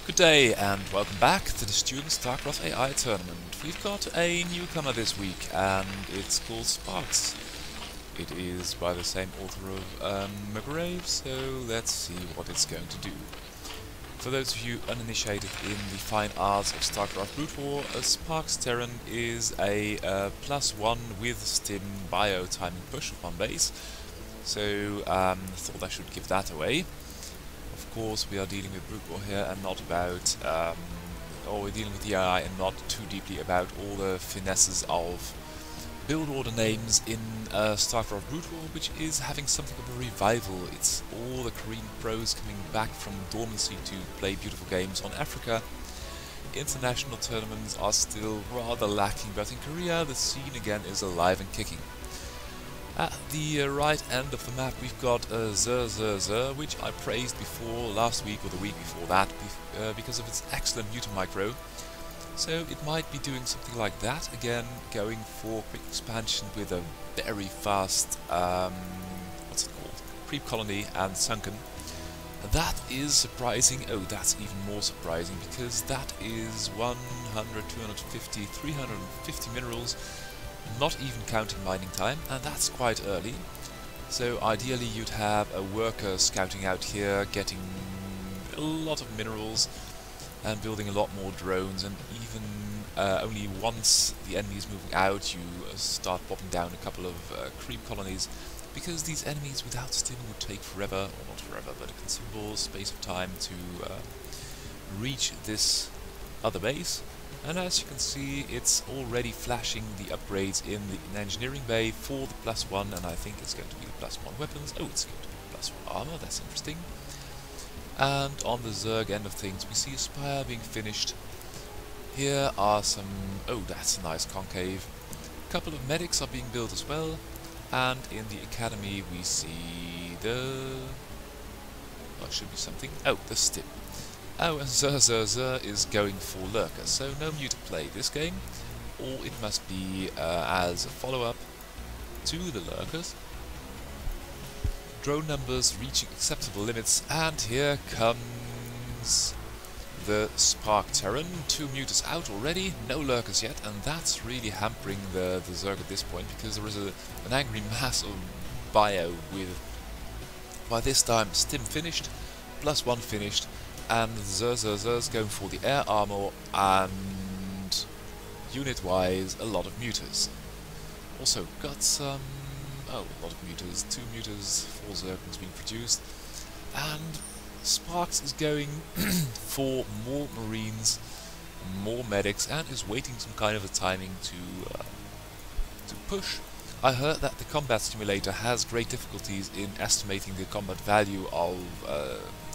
Good day and welcome back to the Student StarCraft AI tournament. We've got a newcomer this week and it's called Sparks. It is by the same author of McGrave, so let's see what it's going to do. For those of you uninitiated in the fine arts of StarCraft Brute War, a Sparks Terran is a +1 with stim bio timing push on base. So thought I should give that away. Of course, we are dealing with Brute War here and not about, or we're dealing with the AI and not too deeply about all the finesses of build order names in StarCraft Brute War, which is having something of a revival. It's all the Korean pros coming back from dormancy to play beautiful games on Africa. International tournaments are still rather lacking, but in Korea the scene again is alive and kicking. At the right end of the map we've got Zer, which I praised before last week or the week before that because of its excellent mutant micro. So it might be doing something like that again, going for quick expansion with a very fast, what's it called, creep colony and sunken. That is surprising. Oh, that's even more surprising because that is 100, 250, 350 minerals. Not even counting mining time, and that's quite early. So ideally you'd have a worker scouting out here, getting a lot of minerals and building a lot more drones, and even only once the enemy is moving out you start popping down a couple of creep colonies, because these enemies without stim would take forever, or not forever, but a considerable space of time to reach this other base. And as you can see, it's already flashing the upgrades in the engineering bay for the +1, and I think it's going to be the +1 weapons. Oh, it's going to be +1 armor, that's interesting. And on the Zerg end of things, we see a spire being finished. Here are some... oh, that's a nice concave. A couple of medics are being built as well. And in the academy we see the... oh, should be something. Oh, the stim. Oh, and Zer is going for Lurker, so no mutant play this game, or it must be as a follow-up to the Lurkers. Drone numbers reaching acceptable limits, and here comes the Spark Terran. 2 mutants out already, no Lurkers yet, and that's really hampering the Zerg at this point, because there is an angry mass of bio with, by this time, stim finished, +1 finished, and Zer's going for the air armor, and unit-wise a lot of muters. Also got some... oh, a lot of muters, 2 muters, 4 Zerglings being produced, and Sparks is going for more marines, more medics, and is waiting some kind of a timing to push. I heard that the combat simulator has great difficulties in estimating the combat value of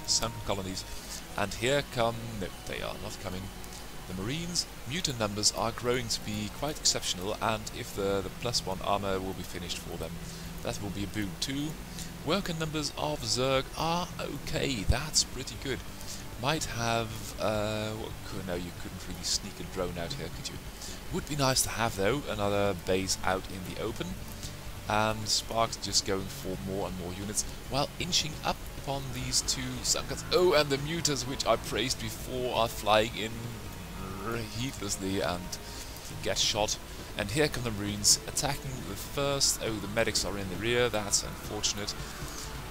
sunken colonies. And here come... no, they are not coming. The Marines. Mutant numbers are growing to be quite exceptional, and if the +1 armor will be finished for them, that will be a boon too. Worker numbers of Zerg are okay, that's pretty good. Might have... no, you couldn't really sneak a drone out here, could you? Would be nice to have, though, another base out in the open. And Sparks just going for more and more units, while inching up upon these 2 sunkens. Oh, and the muters, which I praised before, are flying in heedlessly and get shot. And here come the Marines attacking the first. Oh, the medics are in the rear, that's unfortunate,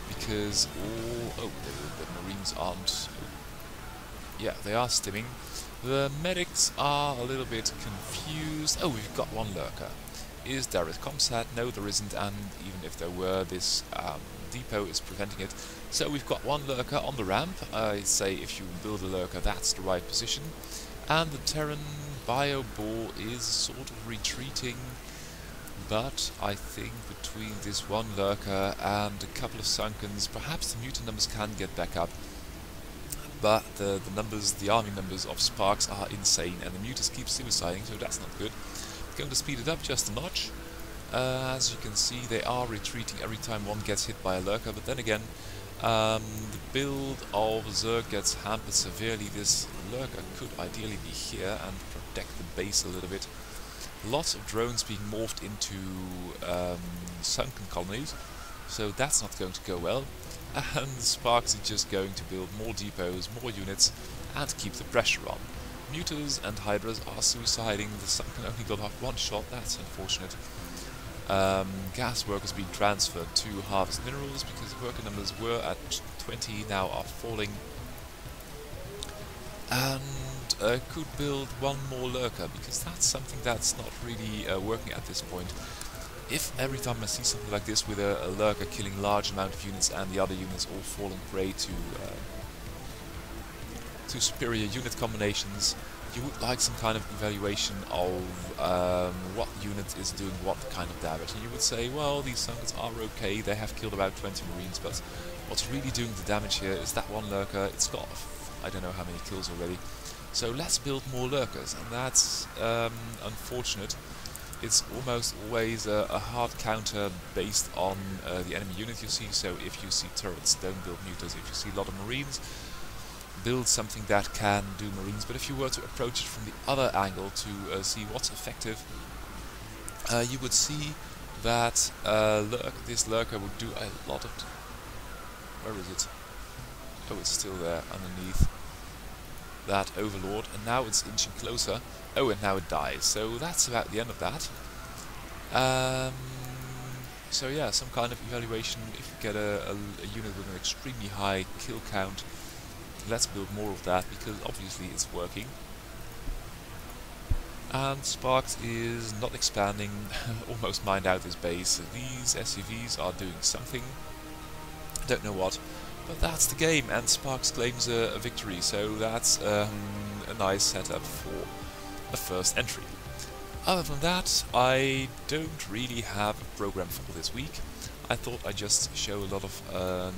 because all... oh, the Marines aren't... yeah, they are stimming. The medics are a little bit confused. Oh, we've got 1 Lurker. Is there a comsat? No, there isn't, and even if there were, this depot is preventing it. So we've got 1 Lurker on the ramp. I say if you build a Lurker, that's the right position. And the Terran bio ball is sort of retreating, but I think between this 1 Lurker and a couple of sunkens, perhaps the mutant numbers can get back up. But the numbers, the army numbers of Sparks are insane, and the mutants keep suiciding, so that's not good. Going to speed it up just a notch. As you can see, they are retreating every time one gets hit by a Lurker, but then again, the build of Zerg gets hampered severely. This Lurker could ideally be here and protect the base a little bit. Lots of drones being morphed into sunken colonies, so that's not going to go well. and Sparks is just going to build more depots, more units, and keep the pressure on. Mutas and Hydras are suiciding. The sun can only go off one shot, that's unfortunate. Gas workers being transferred to harvest minerals because the worker numbers were at 20, now are falling. And could build one more lurker, because that's something that's not really working at this point. If every time I see something like this with a lurker killing large amount of units and the other units all falling prey to superior unit combinations, you would like some kind of evaluation of what unit is doing what kind of damage. And you would say, well, these summons are okay, they have killed about 20 marines, but what's really doing the damage here is that one lurker. It's got I don't know how many kills already. So let's build more lurkers, and that's unfortunate. It's almost always a hard counter based on the enemy unit you see. So if you see turrets, don't build mutas. If you see a lot of marines, build something that can do marines. But if you were to approach it from the other angle to see what's effective, you would see that this lurker would do a lot of... Where is it? Oh, it's still there underneath that overlord, and now it's inching closer. Oh, and now it dies. So that's about the end of that. So yeah, some kind of evaluation. If you get a unit with an extremely high kill count, let's build more of that, because obviously it's working. And Sparks is not expanding, almost mined out his base. These SCVs are doing something, don't know what, but that's the game, and Sparks claims a victory, so that's a nice setup for a first entry. Other than that, I don't really have a program for this week. I thought I'd just show a lot of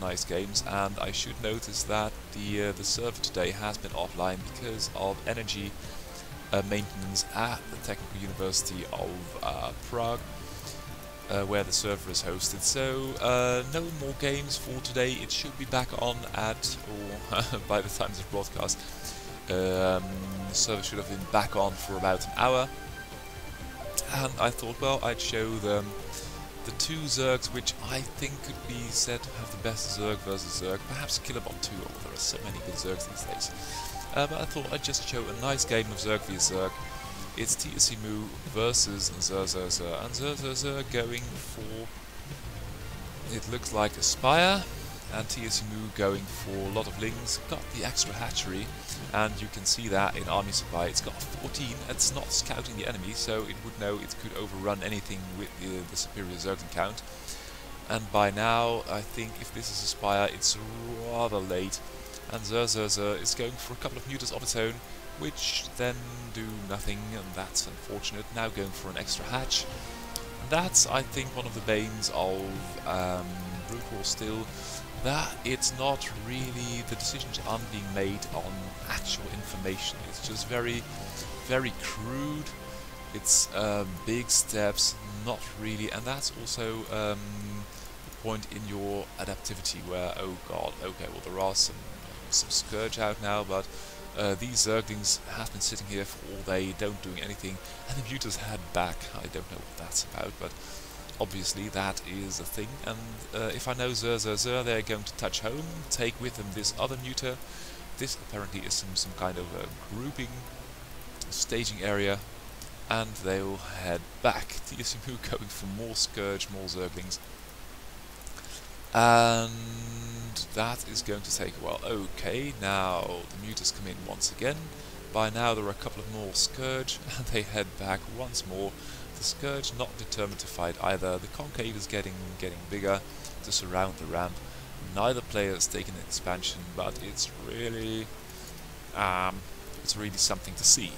nice games, and I should notice that the server today has been offline because of energy maintenance at the Technical University of Prague, where the server is hosted. So no more games for today. It should be back on at, or by the time of this broadcast, the server should have been back on for about an hour. And I thought, well, I'd show them the two Zergs which I think could be said to have the best Zerg versus Zerg, perhaps Killerbot 2, although there are so many good Zergs these days. But I thought I'd just show a nice game of Zerg vs Zerg. It's TSCMU versus ZerZerZer, and ZerZerZer going for, it looks like a Spire, and TSCMU going for a lot of Lings. Got the extra hatchery, and you can see that in army supply. It's got 14, it's not scouting the enemy, so it would know it could overrun anything with the superior Zergling count. And by now, I think if this is a Spire, it's rather late, and ZerZerZer is going for a couple of mutas of its own, which then do nothing, and that's unfortunate. Now going for an extra hatch. That's, I think, one of the banes of Brute War still, that it's not really, the decisions aren't being made on actual information. It's just very, very crude. It's big steps, not really, and that's also the point in your adaptivity where, oh god, okay, well there are some Scourge out now, but these Zerglings have been sitting here for all day, don't doing anything, and the mutas head back. I don't know what that's about, but obviously that is a thing. And if I know ZerZerZer, they're going to touch home, take with them this other muta. This apparently is some kind of grouping, staging area, and they'll head back. TSCMU going for more Scourge, more Zerglings. And that is going to take a while. Okay, now the mutas come in once again. By now there are a couple of more Scourge, and they head back once more. The Scourge not determined to fight either. The concave is getting bigger to surround the ramp. Neither player has taken an expansion, but it's really something to see.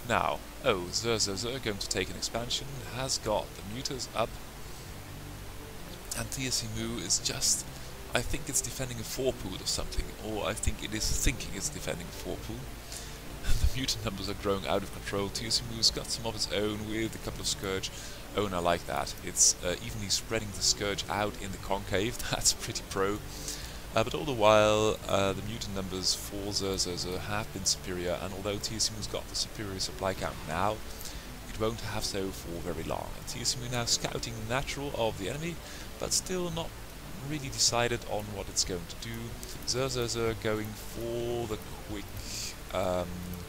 Now, oh, ZerZerZer going to take an expansion, has got the mutas up. And TSCMU is just, I think it's defending a 4-pool or something, or I think it is thinking it's defending a 4-pool. The mutant numbers are growing out of control. TSCMU's got some of its own with a couple of Scourge. Oh, and I like that. It's evenly spreading the Scourge out in the concave. That's pretty pro. But all the while, the mutant numbers for ZerZerZer have been superior, and although TSCMU's got the superior supply count now, it won't have so for very long. And TSCMU now scouting natural of the enemy, but still not really decided on what it's going to do. Zer going for the quick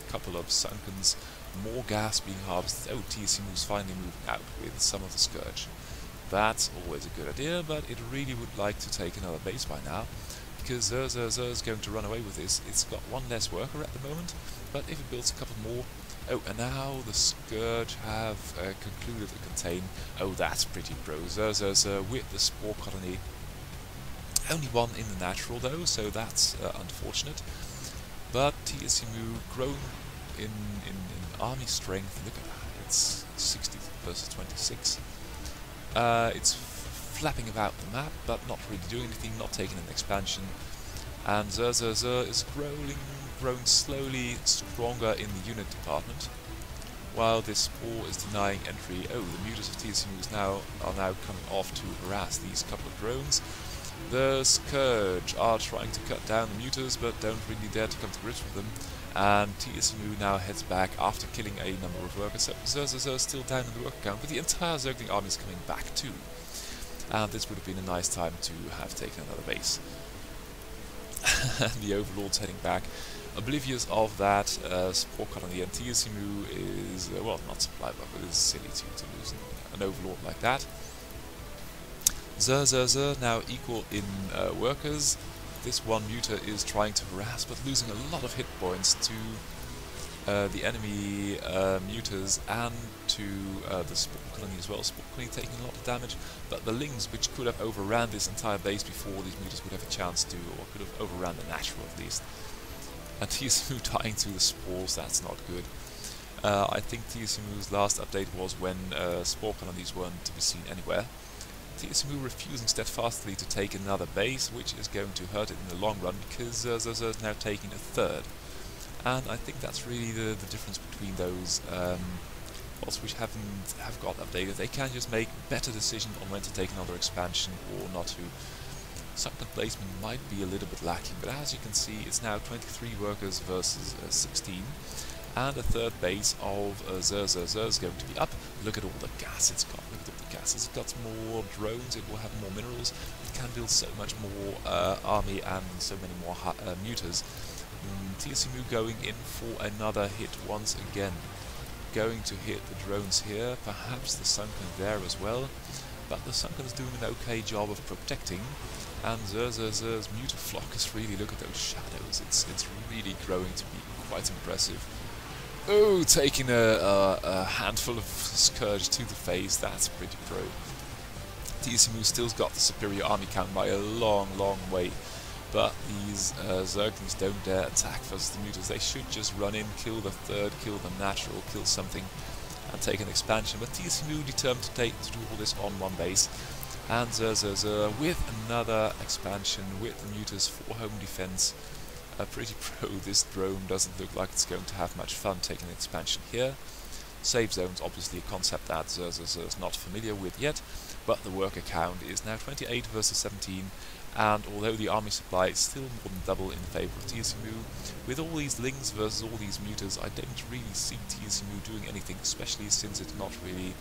couple of Sunkens, more gas being harvested. Oh, TSMU's finally moving out with some of the Scourge. That's always a good idea, but it really would like to take another base by now, because Zer is going to run away with this. It's got one less worker at the moment, but if it builds a couple more... Oh, and now the Scourge have concluded a contain. Oh, that's pretty pro. Zer with the Spore Colony. Only one in the natural though, so that's unfortunate. But TSMU grown in army strength. Look at that, it's 60 versus 26. It's flapping about the map, but not really doing anything, not taking an expansion. And Zer is grown slowly stronger in the unit department, while this Spore is denying entry. Oh, the mutas of TSMU are now coming off to harass these couple of drones. The Scourge are trying to cut down the mutas, but don't really dare to come to grips with them. And TSMU now heads back after killing a number of workers. So Zer still down in the worker count, but the entire Zergling army is coming back too. And this would have been a nice time to have taken another base. And the Overlord's heading back, oblivious of that Spore Colony, and TSMU is, well, not supply block, but it's silly to lose an Overlord like that. Zer now equal in workers. This one muta is trying to harass, but losing a lot of hit points to the enemy mutas and to the Spore Colony as well. Spore Colony taking a lot of damage, but the Lings, which could have overran this entire base before these mutas would have a chance to, or could have overran the natural at least. And TSMU dying to the spores, that's not good. I think TSMU's last update was when Spore Colonies weren't to be seen anywhere. TSMU refusing steadfastly to take another base, which is going to hurt it in the long run, because Zer is now taking a third. And I think that's really the difference between those bots which have got updated. They can just make better decisions on when to take another expansion or not to. Sunken placement might be a little bit lacking, but as you can see, it's now 23 workers versus 16. And a third base of Zer is going to be up. Look at all the gas it's got. Look at all the gas. It's got more drones, it will have more minerals. It can build so much more army and so many more mutas. TSMU going in for another hit once again. Going to hit the drones here, perhaps the Sunken there as well. But the Sunken is doing an okay job of protecting. And Zer's Mutaflock is really, look at those shadows. It's really growing to be quite impressive. Oh, taking a handful of Scourge to the face, that's pretty pro. TSMU still's got the superior army count by a long way, but these Zerglings don't dare attack versus the mutas. They should just run in, kill the third, kill the natural, kill something, and take an expansion. But TSMU determined to do all this on one base, and with another expansion with the mutas for home defense. Pretty pro. This drone doesn't look like it's going to have much fun taking an expansion here. Save zones, obviously a concept that Zer is not familiar with yet, but the worker count is now 28 versus 17, and although the army supply is still more than double in favour of TSMU, with all these Lings versus all these mutas, I don't really see TSMU doing anything, especially since it's not really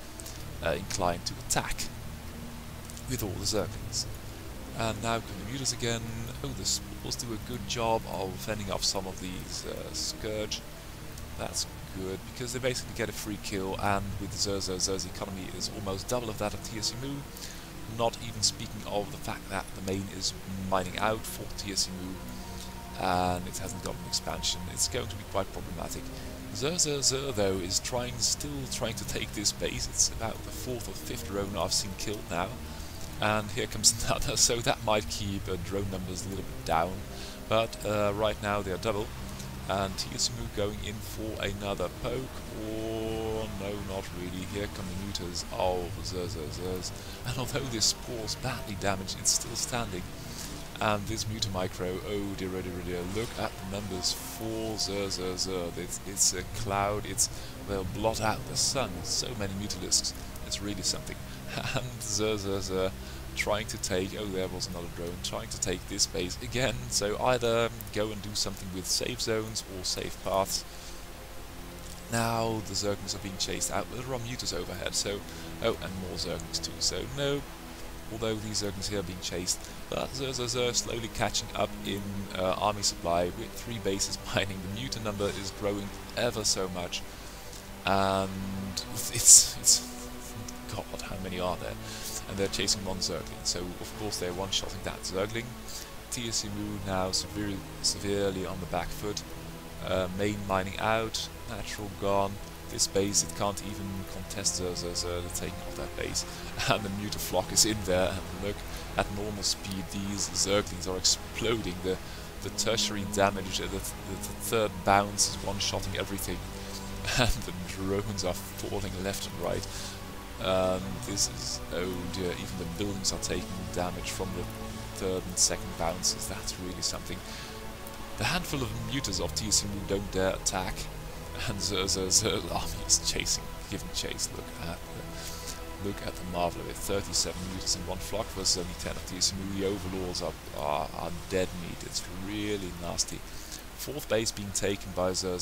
inclined to attack with all the Zerglings. And now come the mutas again. Oh, the Spores do a good job of fending off some of these Scourge. That's good, because they basically get a free kill, and with Zer's economy is almost double of that of TSMU. Not even speaking of the fact that the main is mining out for TSMU, and it hasn't got an expansion. It's going to be quite problematic. Zer though is still trying to take this base. It's about the 4th or 5th drone I've seen killed now. And here comes another, so that might keep drone numbers a little bit down. But right now they are double. And TSMU going in for another poke, or no, not really. Here come the mutas of Zer's. And although this Spore's badly damaged, it's still standing. And this muta micro, oh dear, look at the numbers for Zer. It's a cloud, they'll blot out the sun. So many mutalisks, it's really something. And Zer trying to take, oh there was another drone, trying to take this base again, so either go and do something with safe zones or safe paths. Now the Zerglings are being chased out, but there are mutas overhead, so, oh, and more Zerglings too, so no, although these Zerglings here are being chased. But Zer slowly catching up in army supply with 3 bases mining. The muta number is growing ever so much, and it's God, how many are there? And they're chasing one Zergling, so of course they're one-shotting that Zergling. TSMU now severely on the back foot. Main mining out, natural gone. This base, it can't even contest Zer, they're taking off that base. And the muta flock is in there, and look, at normal speed these Zerglings are exploding. The tertiary damage, the third bounce is one-shotting everything. And the drones are falling left and right. This is, oh dear, even the buildings are taking damage from the third and second bounces. That's really something. The handful of mutas of TSMU don't dare attack, and Zer's army is giving chase. Look at the marvel of it. 37 mutas in one flock versus only 10 of TSMU. The overlords are dead meat. It's really nasty. 4th base being taken by Zer.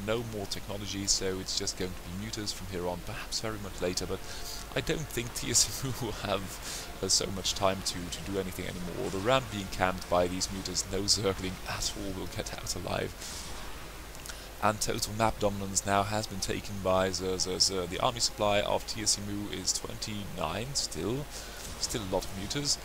No more technology, so it's just going to be mutas from here on, perhaps very much later, but I don't think TSMU will have so much time to do anything anymore. The ramp being camped by these mutas, no Zergling at all will get out alive. And total map dominance now has been taken by Zer. The army supply of TSMU is 29 still a lot of mutas.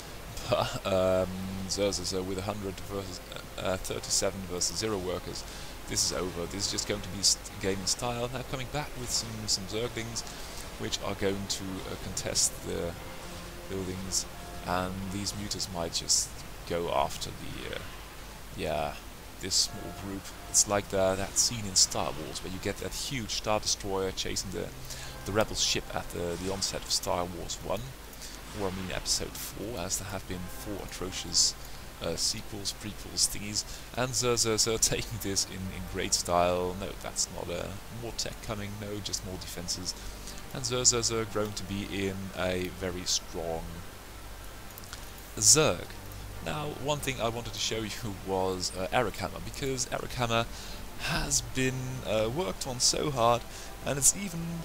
Zer with 100 versus 37 versus 0 workers. This is over. This is just going to be a game in style. Now coming back with some Zerglings, which are going to contest the buildings, and these mutas might just go after the this small group. It's like that scene in Star Wars where you get that huge Star Destroyer chasing the Rebels ship at the onset of Star Wars 1. Or I mean Episode 4, as there have been 4 atrocious sequels, prequels, thingies, and Zer taking this in great style. No, that's not more tech coming, no, just more defenses. And Zer grown to be in a very strong Zerg. Now, one thing I wanted to show you was Eric Hammer, because Eric Hammer has been worked on so hard, and it's even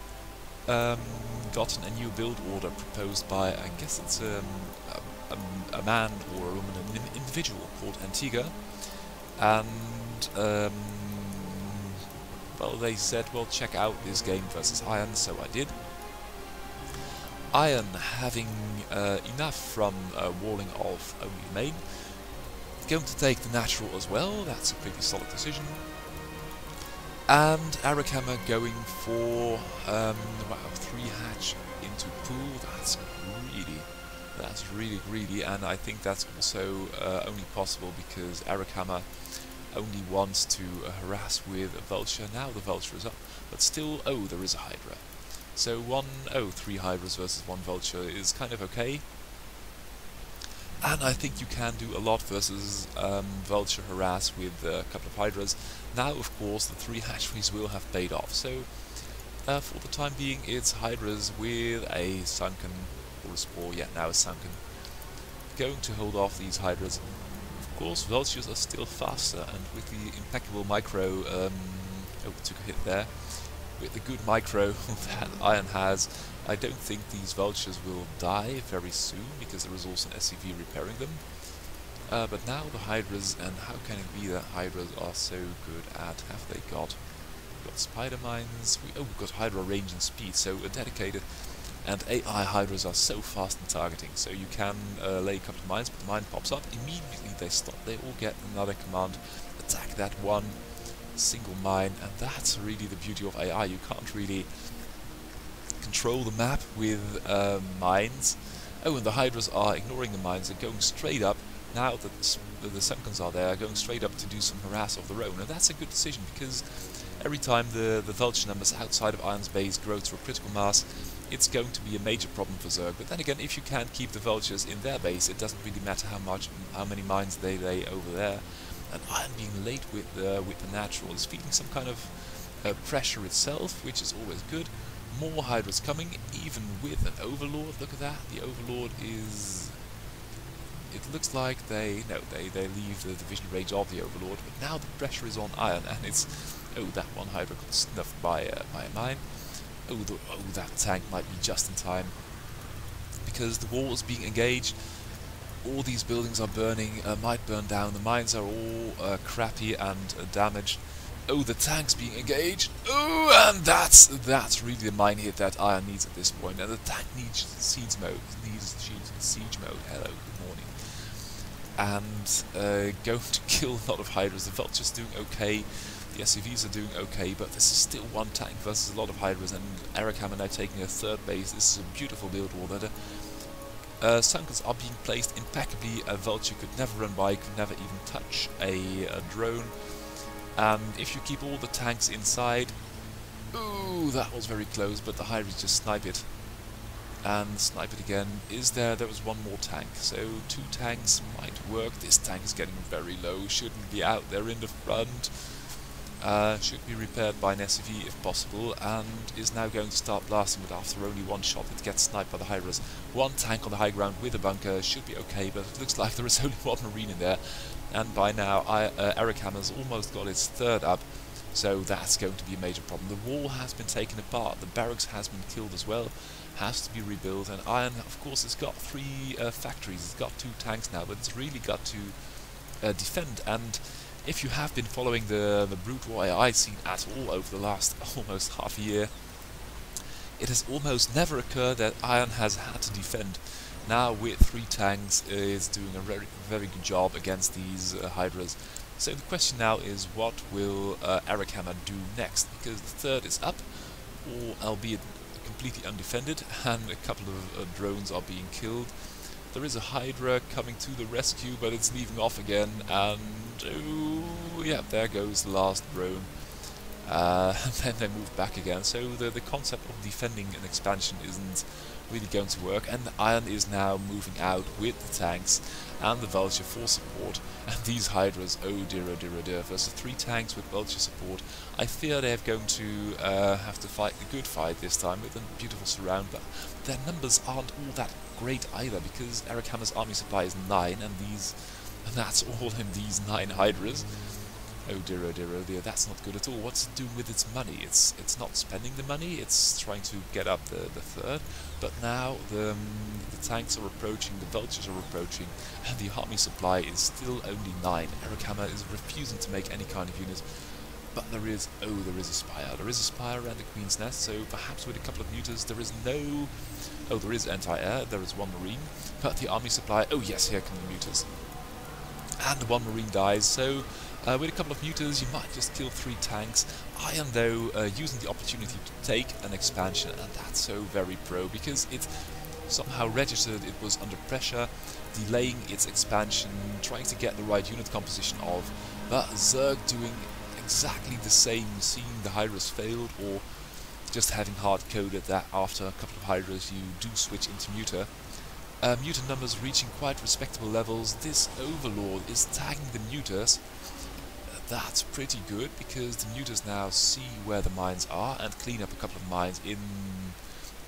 gotten a new build order proposed by, I guess it's a man or a woman, an individual called Antigua, and well, they said, well, check out this game versus Iron, so I did. Iron having enough from walling off only main, going to take the natural as well, that's a pretty solid decision. And Eric Hammer going for 3 hatch into pool. That's really greedy, and I think that's also only possible because Eric Hammer only wants to harass with a vulture. Now the vulture is up, but still, oh, there is a hydra. So 3 hydras versus 1 vulture is kind of okay. And I think you can do a lot versus vulture harass with a couple of hydras. Now, of course, the 3 hatcheries will have paid off. So for the time being, it's hydras with a sunken, or a spore, yeah, now a sunken, going to hold off these hydras. Of course, vultures are still faster, and with the impeccable micro, oh, took a hit there. With the good micro that Iron has, I don't think these vultures will die very soon, because there is also an SCV repairing them. But now the hydras, and how can it be that hydras are so good at, have they got spider mines? We've got hydra range and speed, so a dedicated, and AI hydras are so fast in targeting, so you can lay a couple of mines, but the mine pops up, immediately they stop, they all get another command, attack that one single mine, and that's really the beauty of AI. You can't really control the map with mines. Oh, and the hydras are ignoring the mines and going straight up, now that the Sunkens are there, going straight up to do some harass of their own, and that's a good decision, because every time the vulture numbers outside of Iron's base grow to a critical mass, it's going to be a major problem for Zerg. But then again, if you can't keep the vultures in their base, it doesn't really matter how many mines they lay over there. And Iron being late with the natural is feeling some kind of pressure itself, which is always good. More hydras coming, even with an overlord. Look at that, the overlord is... It looks like they leave the division range of the overlord, but now the pressure is on Iron, and it's... Oh, that one hydra got snuffed by a mine. Oh, that tank might be just in time, because the wall is being engaged. All these buildings are burning, might burn down. The mines are all crappy and damaged. Oh, the tank's being engaged. Oh, and that's really the mine hit that Iron needs at this point. And the tank needs siege mode. Hello, good morning. And going to kill a lot of Hydras. The Vulture's doing okay. The SCVs are doing okay, but this is still one tank versus a lot of Hydras, and Eric Hammer now taking a third base. This is a beautiful build wall that Sunkers are being placed impeccably. A Vulture could never run by, could never even touch a drone. And if you keep all the tanks inside, ooh, that was very close, but the Hydras just snipe it. And snipe it again. There was one more tank, so 2 tanks might work. This tank is getting very low, shouldn't be out there in the front. Should be repaired by an SCV if possible, and is now going to start blasting, but after only 1 shot it gets sniped by the Hydras. 1 tank on the high ground with a bunker should be okay, but it looks like there is only 1 Marine in there, and by now Eric Hammer's almost got his 3rd up, so that's going to be a major problem. The wall has been taken apart, the barracks has been killed as well, has to be rebuilt, and Iron, of course, has got 3 factories, it's got 2 tanks now, but it's really got to defend. And if you have been following the BWAI scene at all over the last almost half a year, it has almost never occurred that Iron has had to defend. Now with 3 tanks is doing a very good job against these Hydras. So the question now is, what will Eric Hammer do next? Because the 3rd is up, or albeit completely undefended, and a couple of drones are being killed. There is a Hydra coming to the rescue, but it's leaving off again, and oh, yeah, there goes the last drone. And then they move back again, so the concept of defending an expansion isn't really going to work, and Iron is now moving out with the tanks and the Vulture for support, and these Hydras, oh dear, versus 3 tanks with Vulture support. I fear they're going to have to fight a good fight this time with a beautiful surround, but their numbers aren't all that great either, because Eric Hammer's army supply is 9, and that's all in these 9 Hydras. Oh dear, that's not good at all. What's it doing with its money? It's not spending the money, it's trying to get up the 3rd, but now the tanks are approaching, the Vultures are approaching, and the army supply is still only 9. Eric Hammer is refusing to make any kind of unit, but there is a Spire. There is a Spire around the Queen's Nest, so perhaps with a couple of mutas there is no... Oh, there is anti-air, there is 1 Marine, but the army supply... Oh yes, here come the mutas. And 1 Marine dies, so with a couple of mutas you might just kill 3 tanks. Iron, though, using the opportunity to take an expansion, and that's so very pro, because it somehow registered it was under pressure, delaying its expansion, trying to get the right unit composition of, but Zerg doing exactly the same, seeing the Hydras failed, or just having hard-coded that after a couple of Hydras you do switch into muta. Muta numbers reaching quite respectable levels. This Overlord is tagging the mutas. That's pretty good, because the mutas now see where the mines are and clean up a couple of mines in,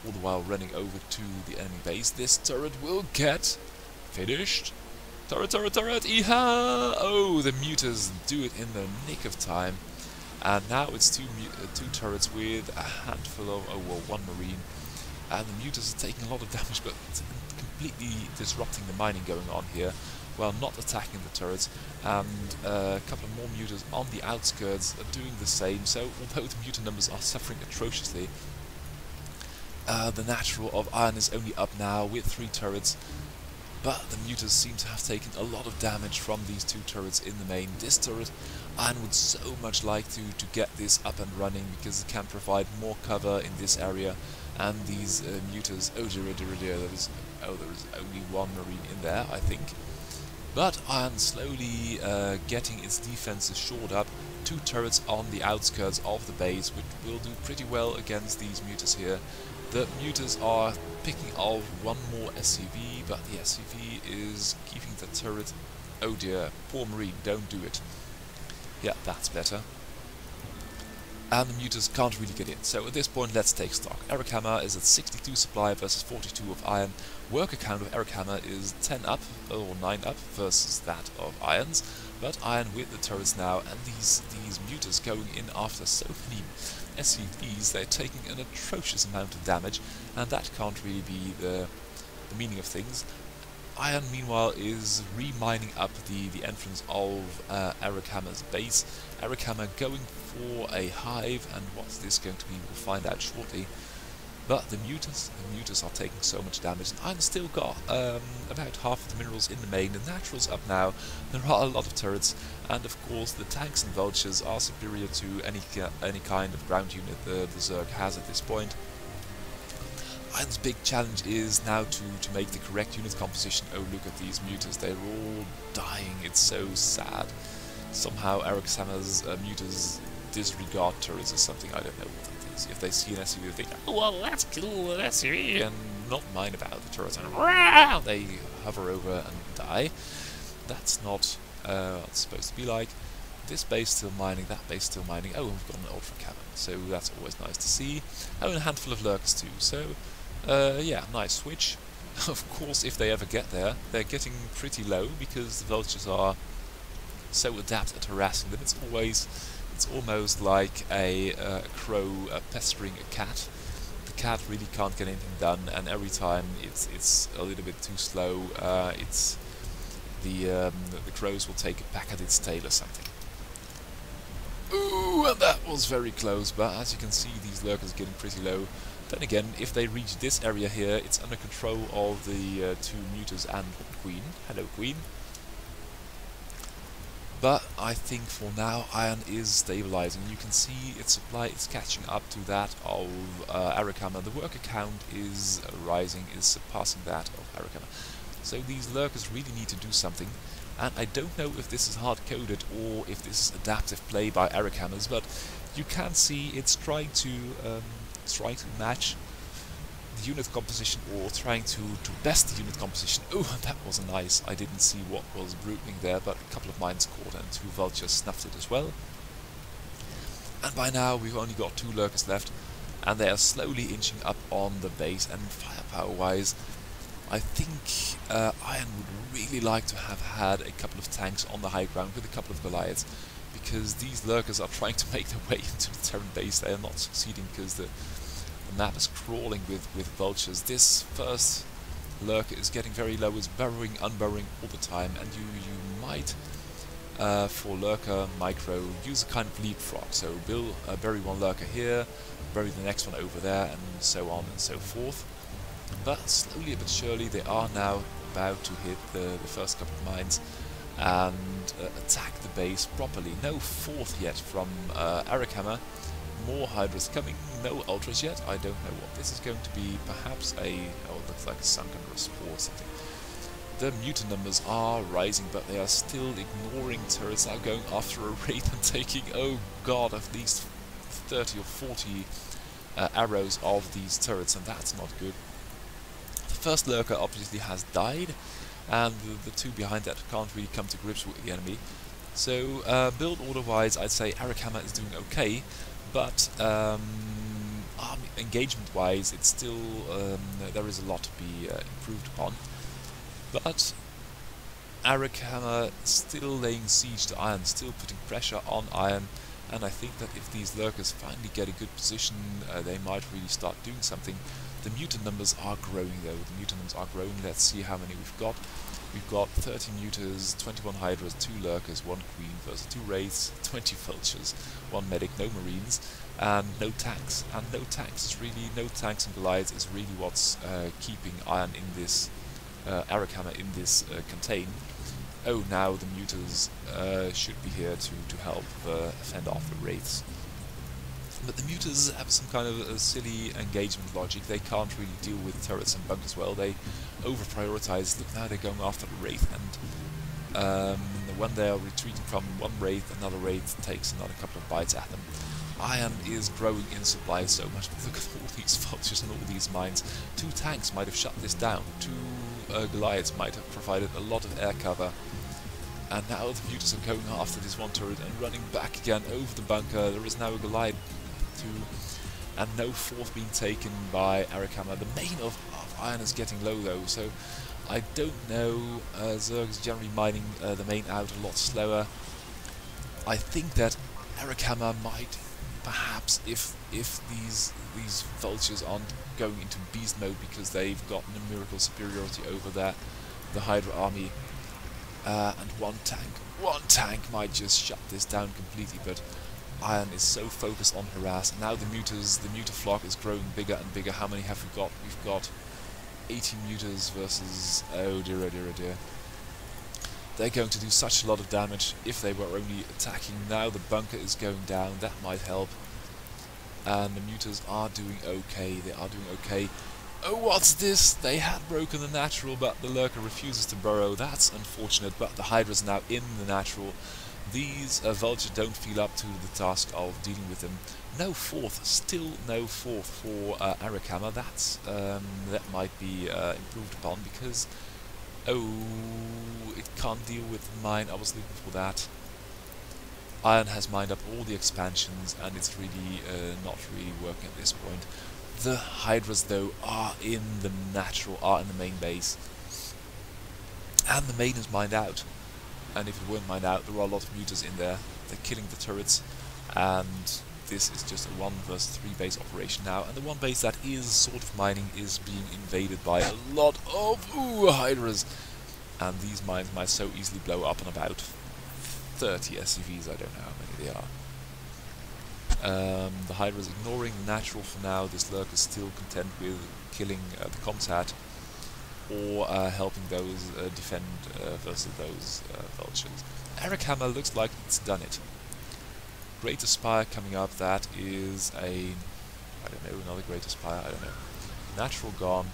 all the while running over to the enemy base. This turret will get finished. Turret, Iha! Oh, the mutas do it in the nick of time. And now it's 2 turrets with a handful of, oh well, 1 Marine. And the mutas are taking a lot of damage, but completely disrupting the mining going on here, while not attacking the turrets, and a couple of more mutas on the outskirts are doing the same. So although the muta numbers are suffering atrociously, the natural of Iron is only up now with 3 turrets, but the mutas seem to have taken a lot of damage from these 2 turrets in the main. This turret, Iron would so much like to get this up and running, because it can provide more cover in this area, and these mutas, oh dear, there is only 1 Marine in there, I think. But Iron slowly getting its defenses shored up. 2 turrets on the outskirts of the base, which will do pretty well against these mutas here. The mutas are picking off 1 more SCV, but the SCV is keeping the turret. Oh dear, poor Marine, don't do it. Yeah, that's better. And the mutas can't really get in. So at this point, let's take stock. Eric Hammer is at 62 supply versus 42 of Iron. Worker count of Eric Hammer is 10 up, or 9 up, versus that of Iron's. But Iron with the turrets now, and these mutas going in after so many SCVs, they're taking an atrocious amount of damage, and that can't really be the the meaning of things. Iron, meanwhile, is remining up the entrance of Eric Hammer's base. Eric Hammer going for a hive, and what's this going to be, we'll find out shortly. But the mutas are taking so much damage, and Iron's still got about half of the minerals in the main. The natural's up now, there are a lot of turrets, and of course the tanks and vultures are superior to any kind of ground unit the Zerg has at this point. Iron's big challenge is now to make the correct unit composition. Oh, look at these mutas, they're all dying, it's so sad. Somehow Eric Hammer's mutas disregard turrets or something, I don't know what that is. If they see an SUV, they think, oh, well, that's cool, an SUV, and not mind about the turrets, and they hover over and die. That's not what it's supposed to be like. This base still mining, that base still mining. Oh, we've got an ultra cabin, so that's always nice to see. Oh, and a handful of lurkers too, so yeah, nice switch. Of course, if they ever get there, they're getting pretty low because the vultures are so adept at harassing them. It's almost like a crow pestering a cat. The cat really can't get anything done, and every time it's a little bit too slow. It's the crows will take it back at its tail or something. Ooh, and that was very close. But as you can see, these lurkers are getting pretty low. Then again, if they reach this area here, it's under control of the two mutas and Queen. Hello, Queen. But I think for now, Iron is stabilizing. You can see its supply is catching up to that of Eric Hammer. The worker count is rising, is surpassing that of Eric Hammer. So these lurkers really need to do something. And I don't know if this is hard-coded or if this is adaptive play by Eric Hammers, but you can see it's trying to match the unit composition, or trying to best the unit composition. Oh, that was nice. I didn't see what was brewing there, but a couple of mines caught and two vultures snuffed it as well. And by now we've only got two lurkers left, and they are slowly inching up on the base. And firepower-wise, I think Iron would really like to have had a couple of tanks on the high ground with a couple of Goliaths, because these lurkers are trying to make their way into the Terran base. They are not succeeding because the map is crawling with vultures. This first lurker is getting very low, is burrowing, unburrowing all the time, and you might, for lurker micro, use a kind of leapfrog. So bury one lurker here, bury the next one over there, and so on and so forth. But slowly but surely they are now about to hit the first couple of mines and attack the base properly. No fourth yet from Eric Hammer. More Hydras coming, no Ultras yet. I don't know what this is going to be. Perhaps oh, it looks like a sunken or a spore or something. The mutant numbers are rising, but they are still ignoring turrets, now going after a wraith and taking, oh god, at least 30 or 40 arrows of these turrets, and that's not good. The first lurker obviously has died, and the two behind that can't really come to grips with the enemy. So build order wise, I'd say Eric Hammer is doing okay, but engagement wise it's still there is a lot to be improved upon. But Eric Hammer still laying siege to Iron, still putting pressure on Iron, and I think that if these lurkers finally get a good position, they might really start doing something. The mutant numbers are growing though, the mutant numbers are growing. Let's see how many we've got. We've got 30 mutas, 21 hydras, 2 lurkers, 1 queen versus 2 wraiths, 20 vultures, 1 medic, no marines, and no tanks. And no tanks and Goliaths is really what's keeping Iron in this, Eric Hammer in this contain. Oh, now the mutas should be here to help fend off the wraiths. But the mutas have some kind of a silly engagement logic. They can't really deal with turrets and bunkers well. They over-prioritize. Look, now they're going after the wraith, and when they are retreating from one wraith, another wraith takes another couple of bites at them. Iron is growing in supply so much. Look at all these vultures and all these mines. 2 tanks might have shut this down. 2 Goliaths might have provided a lot of air cover. And now the mutas are going after this one turret and running back again over the bunker. There is now a Goliath too, and no fourth being taken by Eric Hammer. The main of Iron is getting low though, so I don't know. Zerg is generally mining the main out a lot slower. I think that Eric Hammer might perhaps if these vultures aren't going into beast mode because they've got numerical superiority over the Hydra army, and one tank might just shut this down completely. But Iron is so focused on harass. Now the mutaflock is growing bigger and bigger. How many have we got? We've got 80 mutas versus, oh dear, oh dear, oh dear. They're going to do such a lot of damage if they were only attacking. Now the bunker is going down, that might help. And the mutas are doing okay, they are doing okay. Oh, what's this? They had broken the natural, but the lurker refuses to burrow. That's unfortunate, but the Hydra's now in the natural. These vultures don't feel up to the task of dealing with them. No fourth, still no fourth for Eric Hammer. That's that might be improved upon, because it can't deal with mine. I was looking for that. Iron has mined up all the expansions, and it's really not really working at this point. The Hydras, though, are in the natural, are in the main base, and the main is mined out. And if it weren't mined out, there are a lot of mutas in there. They're killing the turrets, and this is just a 1 versus 3 base operation now. And the one base that is sort of mining is being invaded by a lot of Hydras, and these mines might so easily blow up on about 30 SCVs. I don't know how many they are. The Hydra is ignoring the natural for now. This lurk is still content with killing the Comsat, or helping those defend versus those vultures. Eric Hammer looks like it's done it. Greater Spire coming up, that is a, I don't know, another Greater Spire, I don't know. Natural gone,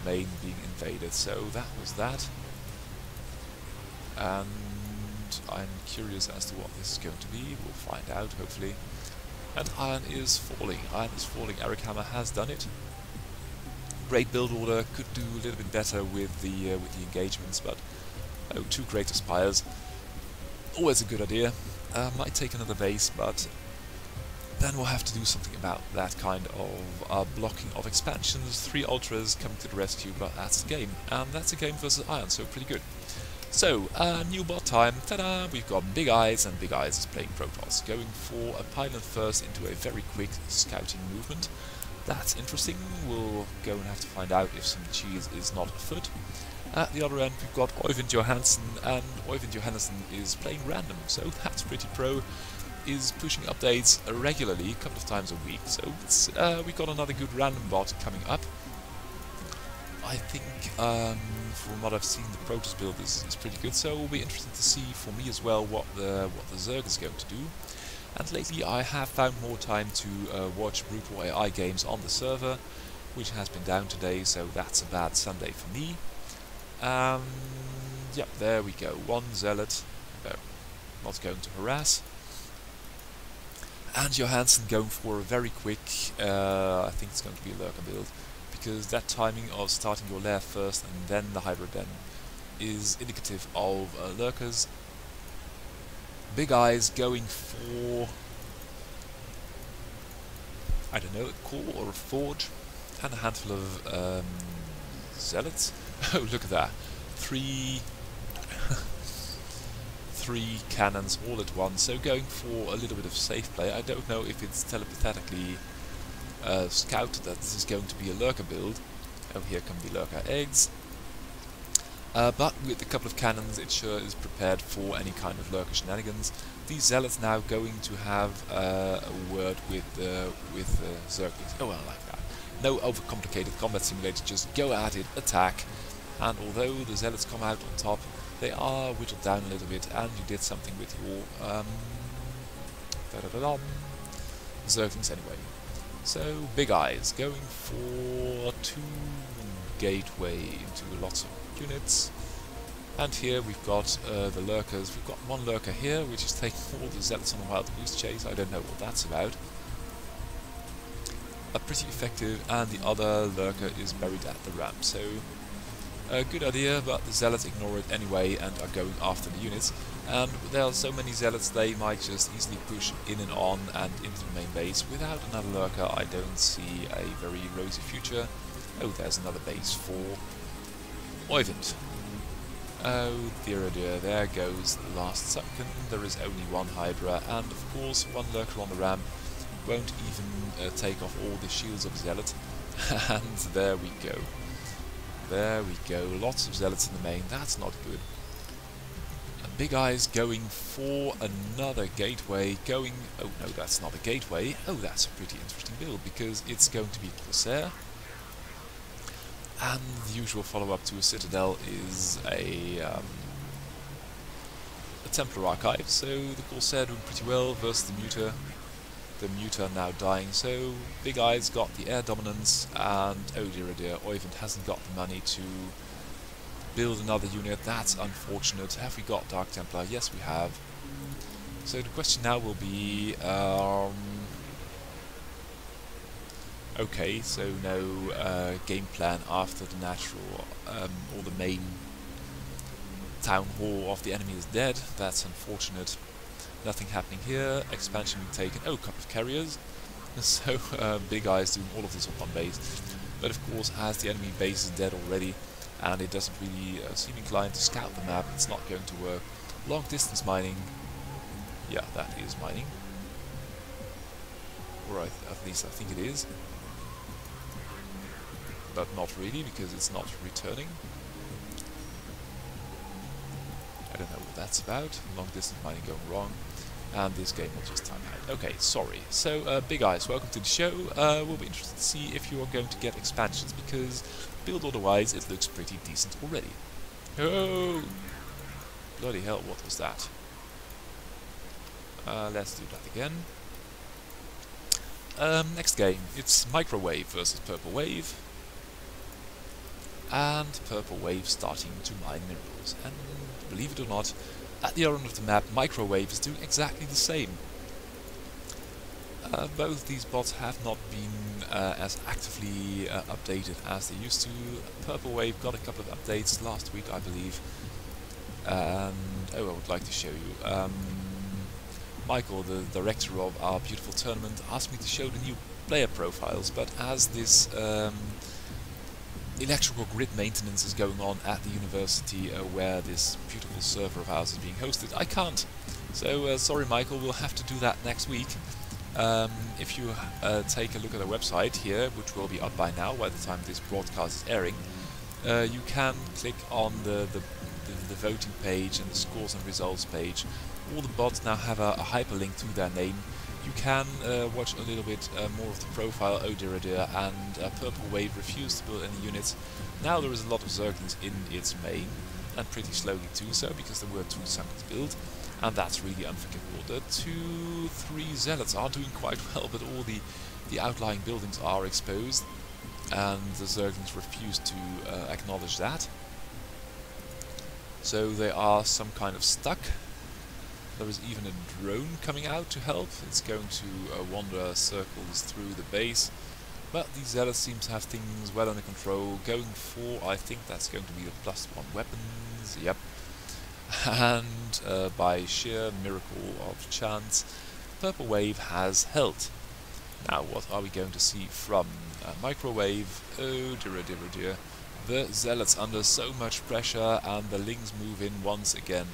main being invaded, so that was that. And I'm curious as to what this is going to be. We'll find out, hopefully. And Iron is falling. Iron is falling. Eric Hammer has done it. Great build order, could do a little bit better with the engagements, but 2 Greater Spires, always a good idea. Might take another base, but then we'll have to do something about that kind of blocking of expansions. 3 Ultras coming to the rescue, but that's the game, and that's a game versus Iron, so pretty good. So, new bot time, ta-da! We've got Big Eyes, and Big Eyes is playing Protoss, going for a pylon first into a very quick scouting movement. That's interesting. We'll go and have to find out if some cheese is not afoot. At the other end, we've got Oyvind Johansson, and Oyvind Johansson is playing random, so that's pretty pro. Is pushing updates regularly, a couple of times a week, so it's, we've got another good random bot coming up. I think, from what I've seen, the Protoss build is pretty good, so it will be interesting to see for me as well what the Zerg is going to do. And lately I have found more time to watch BWAI games on the server, which has been down today, so that's a bad Sunday for me. Yep, there we go. 1 Zealot, not going to harass. And Johansson going for a very quick, I think it's going to be a lurker build, because that timing of starting your lair first and then the Hydra den is indicative of lurkers. Big Eyes going for, I don't know, a core or a forge, and a handful of zealots. Oh, look at that. 3 cannons all at once, so going for a little bit of safe play. I don't know if it's telepathically scouted that this is going to be a lurker build. Oh, here come the lurker eggs. But with a couple of cannons, it sure is prepared for any kind of lurker shenanigans. These zealots now going to have a word with Zerglings. Oh, I like that. No overcomplicated combat simulator, just go at it, attack. And although the zealots come out on top, they are whittled down a little bit, and you did something with your Zerglings anyway. So, Big Eyes going for 2 gateway into lots of units. And here we've got the lurkers. We've got 1 lurker here, which is taking all the zealots on a wild goose chase. I don't know what that's about. Pretty effective, and the other lurker is buried at the ramp. So, a good idea, but the zealots ignore it anyway and are going after the units. And there are so many zealots, they might just easily push in and on and into the main base. Without another lurker, I don't see a very rosy future. Oh, there's another base for Oyvind. Oh dear, oh dear, there goes the last Sunken. There is only one Hydra, and of course one lurker on the ramp won't even take off all the shields of Zealot. And there we go. There we go, lots of Zealots in the main, that's not good. And Big Eyes going for another gateway, going... oh no, that's not a gateway. Oh, that's a pretty interesting build, because it's going to be Corsair. And the usual follow-up to a Citadel is a Templar Archive, so the Corsair doing pretty well versus the Muta. The Muta now dying, so Big Eyes got the air dominance, and oh dear, Oyvind hasn't got the money to build another unit. That's unfortunate. Have we got Dark Templar? Yes, we have. So the question now will be... okay, so no game plan after the natural, or the main town hall of the enemy is dead. That's unfortunate. Nothing happening here. Expansion being taken. Oh, a couple of carriers. So Big Eyes doing all of this on one base. But of course, as the enemy base is dead already, and it doesn't really seem inclined to scout the map, it's not going to work. Long distance mining. Yeah, that is mining. Or at least I think it is. But not really, because it's not returning. I don't know what that's about. Long distance mining going wrong. And this game will just time out. Okay, sorry. So, Big Eyes, welcome to the show. We'll be interested to see if you are going to get expansions, because build order-wise it looks pretty decent already. Oh! Bloody hell, what was that? Let's do that again. Next game. It's Microwave versus Purple Wave. And Purple Wave starting to mine minerals. And believe it or not, at the other end of the map, Microwave is doing exactly the same. Both these bots have not been as actively updated as they used to. Purple Wave got a couple of updates last week, I believe. And oh, I would like to show you. Michael, the director of our beautiful tournament, asked me to show the new player profiles, but as this electrical grid maintenance is going on at the university where this beautiful server of ours is being hosted, I can't. So sorry Michael, we'll have to do that next week. If you take a look at our website here, which will be up by now by the time this broadcast is airing, you can click on the voting page and the scores and results page. All the bots now have a hyperlink to their name. You can watch a little bit more of the profile, oh dear, and Purple Wave refused to build any units. Now there is a lot of Zerglings in its main, and pretty slowly too so, because there were 2 Sunkens built, and that's really unforgivable. The 2-3 Zealots are doing quite well, but all the outlying buildings are exposed, and the Zerglings refuse to acknowledge that. So they are some kind of stuck. There is even a drone coming out to help. It's going to wander circles through the base. But the Zealots seem to have things well under control. Going for, I think that's going to be the +1 weapons. Yep. And by sheer miracle of chance, Purple Wave has held. Now what are we going to see from Microwave? Oh dear. The Zealots under so much pressure, and the Lings move in once again.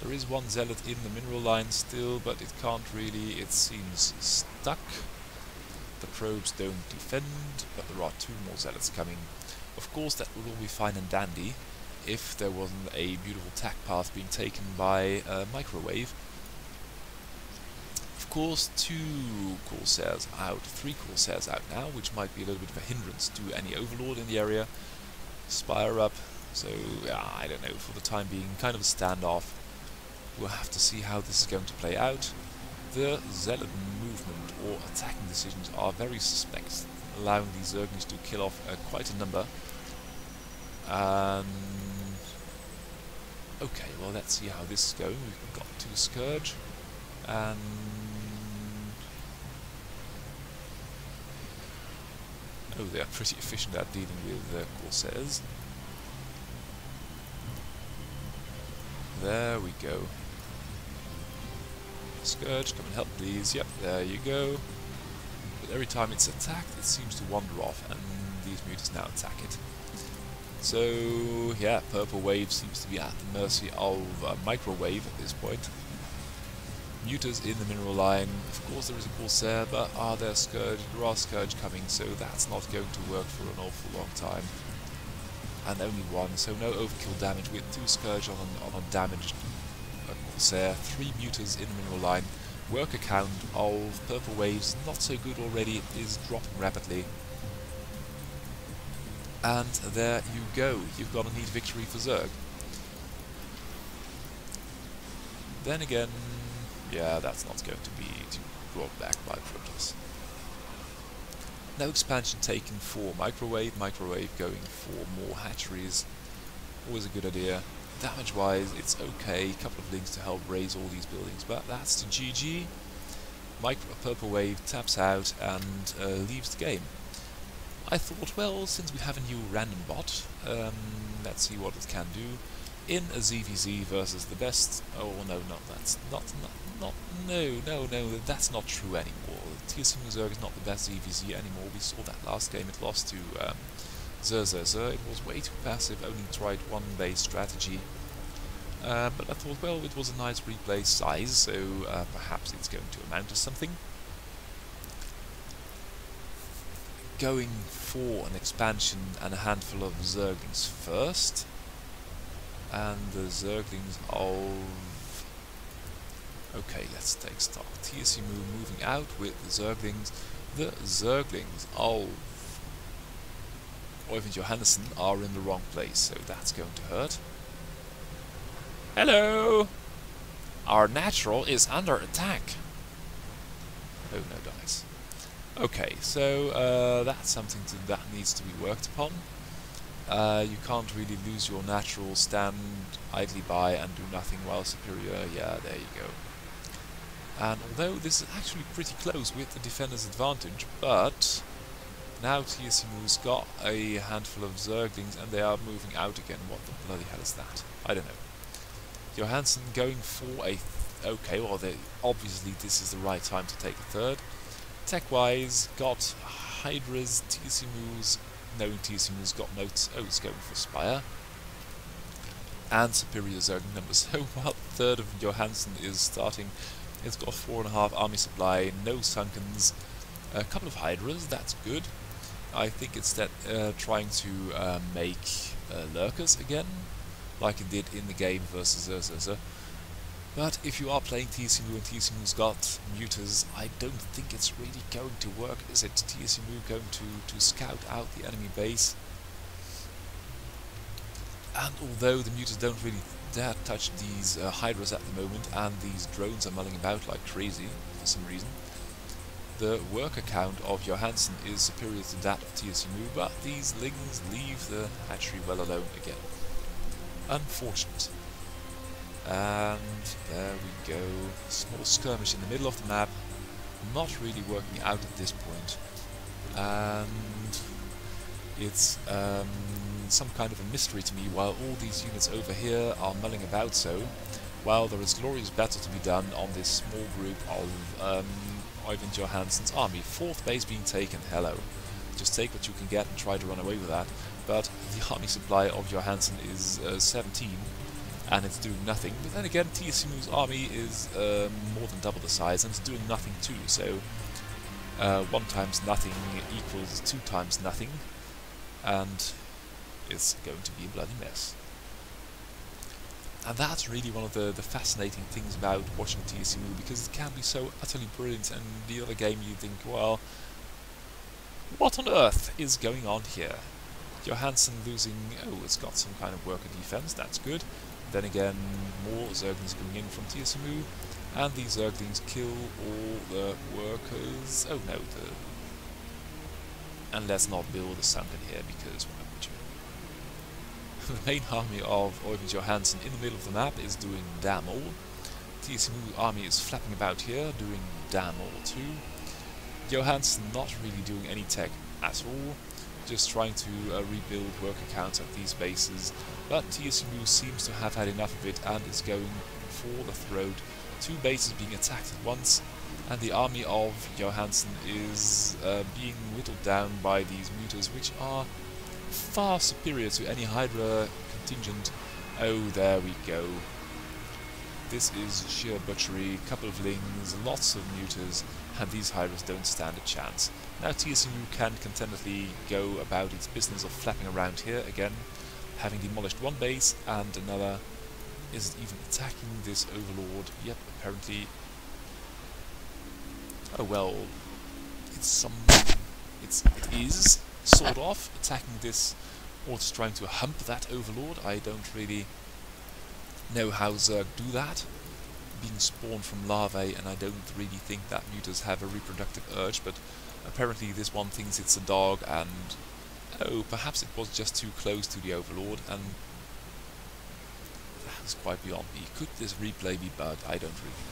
There is 1 Zealot in the mineral line still, but it can't really, it seems stuck. The probes don't defend, but there are 2 more Zealots coming. Of course that would all be fine and dandy if there wasn't a beautiful tack path being taken by Microwave. Of course 2 Corsairs out, 3 Corsairs out now, which might be a little bit of a hindrance to any Overlord in the area. Spire up, so yeah, I don't know, for the time being, kind of a standoff. We'll have to see how this is going to play out. The Zealot movement or attacking decisions are very suspect, allowing these Zerglings to kill off quite a number. Okay, well let's see how this is going. We've got 2 Scourge, and oh, they are pretty efficient at dealing with Corsairs. There we go. Scourge, come and help please. Yep, there you go. But every time it's attacked, it seems to wander off, and these mutants now attack it. So yeah, Purple Wave seems to be at the mercy of Microwave at this point. Mutas in the mineral line. Of course there is a Corsair, but there are Scourge coming, so that's not going to work for an awful long time. And only one, so no overkill damage with 2 Scourge on a damaged Corsair, 3 Mutas in the mineral line. Worker count of Purple Waves not so good already, it is dropping rapidly. And there you go, you've got a neat victory for Zerg. Then again, yeah, that's not going to be brought back by Protoss. No expansion taken for Microwave, Microwave going for more hatcheries, always a good idea. Damage wise, it's okay, a couple of links to help raise all these buildings, but that's the GG. Purple Wave taps out and leaves the game. I thought, well, since we have a new random bot, let's see what it can do in a ZVZ versus the best. Oh no, that's that's not true anymore. TSM Zerg is not the best ZVZ anymore. We saw that last game. It lost to Zer. It was way too passive. Only tried one base strategy. But I thought, well, it was a nice replay size, so perhaps it's going to amount to something. Going for an expansion and a handful of Zerglings first, and the Zerglings of... Okay, let's take stock. TSMU moving out with the Zerglings. The Zerglings of Oyvind Johannesson are in the wrong place, so that's going to hurt. Hello! Our natural is under attack. Oh no, dice. Okay, so that's something that needs to be worked upon. You can't really lose your natural, stand idly by and do nothing while superior. Yeah, there you go. And although this is actually pretty close with the defender's advantage, but now TSMU's got a handful of Zerglings and they are moving out again. What the bloody hell is that? I don't know. Johansson going for a... okay, well, obviously this is the right time to take a third. Tech-wise, got Hydras, TSMU's... knowing TSMU's got notes... oh, it's going for Spire. And superior Zerg numbers. So while the third of Johansson is starting, it's got 4.5 army supply, no Sunkens, a couple of Hydras, that's good. I think it's that trying to make Lurkers again, like it did in the game versus Zer. But if you are playing TSMU and TSMU's got Mutas, I don't think it's really going to work, is it? TSMU going to scout out the enemy base. And although the Mutas don't really dare touch these Hydras at the moment, and these drones are mulling about like crazy for some reason, the worker count of Johansson is superior to that of TSMU, but these Lings leave the hatchery well alone again. Unfortunate. And there we go. Small skirmish in the middle of the map. Not really working out at this point. And it's some kind of a mystery to me why all these units over here are mulling about so, while there is glorious battle to be done on this small group of Oyvind Johansson's army. 4th base being taken, hello. Just take what you can get and try to run away with that. But the army supply of Johansson is 17, and it's doing nothing. But then again, TSMU's army is more than double the size, and it's doing nothing too, so 1 times nothing equals 2 times nothing, and it's going to be a bloody mess. And that's really one of the fascinating things about watching TSMU, because it can be so utterly brilliant, and the other game you think, well, what on earth is going on here? Johansson losing... oh, it's got some kind of worker defense, that's good. Then again, more Zerglings coming in from TSMU, and these Zerglings kill all the workers... oh no, and let's not build a sunken here, because why would you? The main army of Oyvind Johansson in the middle of the map is doing damn all. TSMU army is flapping about here, doing damn all too. Johansson not really doing any tech at all, just trying to rebuild worker counts at these bases, but TSMU seems to have had enough of it and is going for the throat. 2 bases being attacked at once, and the army of Johansson is being whittled down by these mutas, which are far superior to any Hydra contingent. Oh, there we go. This is sheer butchery, couple of lings, lots of neuters, and these Hydras don't stand a chance. Now TSMU can contentedly go about its business of flapping around here again, having demolished one base, and another isn't even attacking this Overlord. Yep, apparently. Oh well, it is sort of attacking this, or it's trying to hump that Overlord. I don't really know how Zerg do that, being spawned from larvae, and I don't really think that mutas have a reproductive urge, but apparently this one thinks it's a dog, and oh, perhaps it was just too close to the Overlord, and that is quite beyond me. Could this replay be bugged? I don't really know.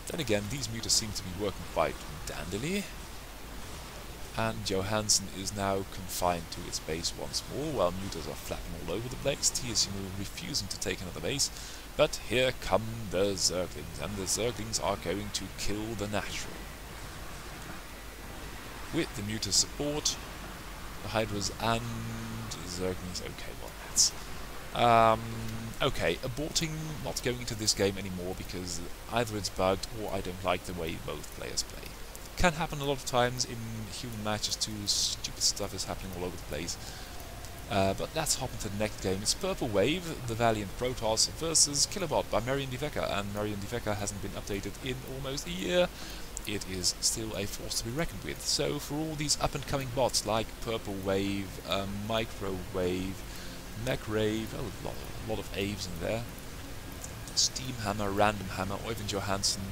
Then again, these mutas seem to be working quite dandily, and Johansson is now confined to its base once more, while mutas are flapping all over the place, TSMU refusing to take another base. But here come the Zerglings, and the Zerglings are going to kill the natural. With the mutas support, the Hydras and Zerglings, okay, well that's... okay, aborting, not going into this game anymore because either it's bugged or I don't like the way both players play. Can happen a lot of times in human matches too, stupid stuff is happening all over the place. But let's hop into the next game. It's Purple Wave, the Valiant Protoss versus Killerbot by Marion Diveka, and Marion Diveka hasn't been updated in almost a year. It is still a force to be reckoned with. So for all these up-and-coming bots like Purple Wave, Microwave, Macrave, oh, a lot of Aves in there, Steam Hammer, Random Hammer, Oyvind Johansson,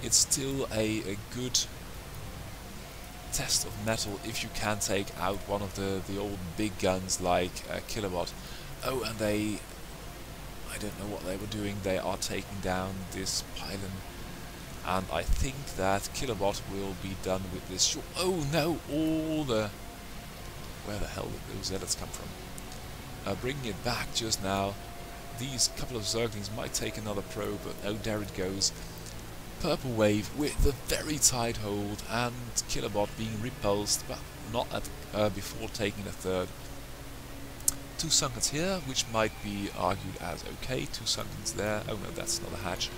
it's still a good test of metal if you can take out one of the old big guns like Killerbot. Oh, and I don't know what they were doing, they are taking down this pylon, and I think that Killerbot will be done with this. Sure. Oh no, all the... where the hell did those zealots come from? Bringing it back just now. These couple of Zerglings might take another probe, but oh, there it goes. Purple Wave with a very tight hold, and Killerbot being repulsed, but not at before taking a third. Two Sunkens here, which might be argued as okay. Two Sunkens there. Oh no, that's not a hatch.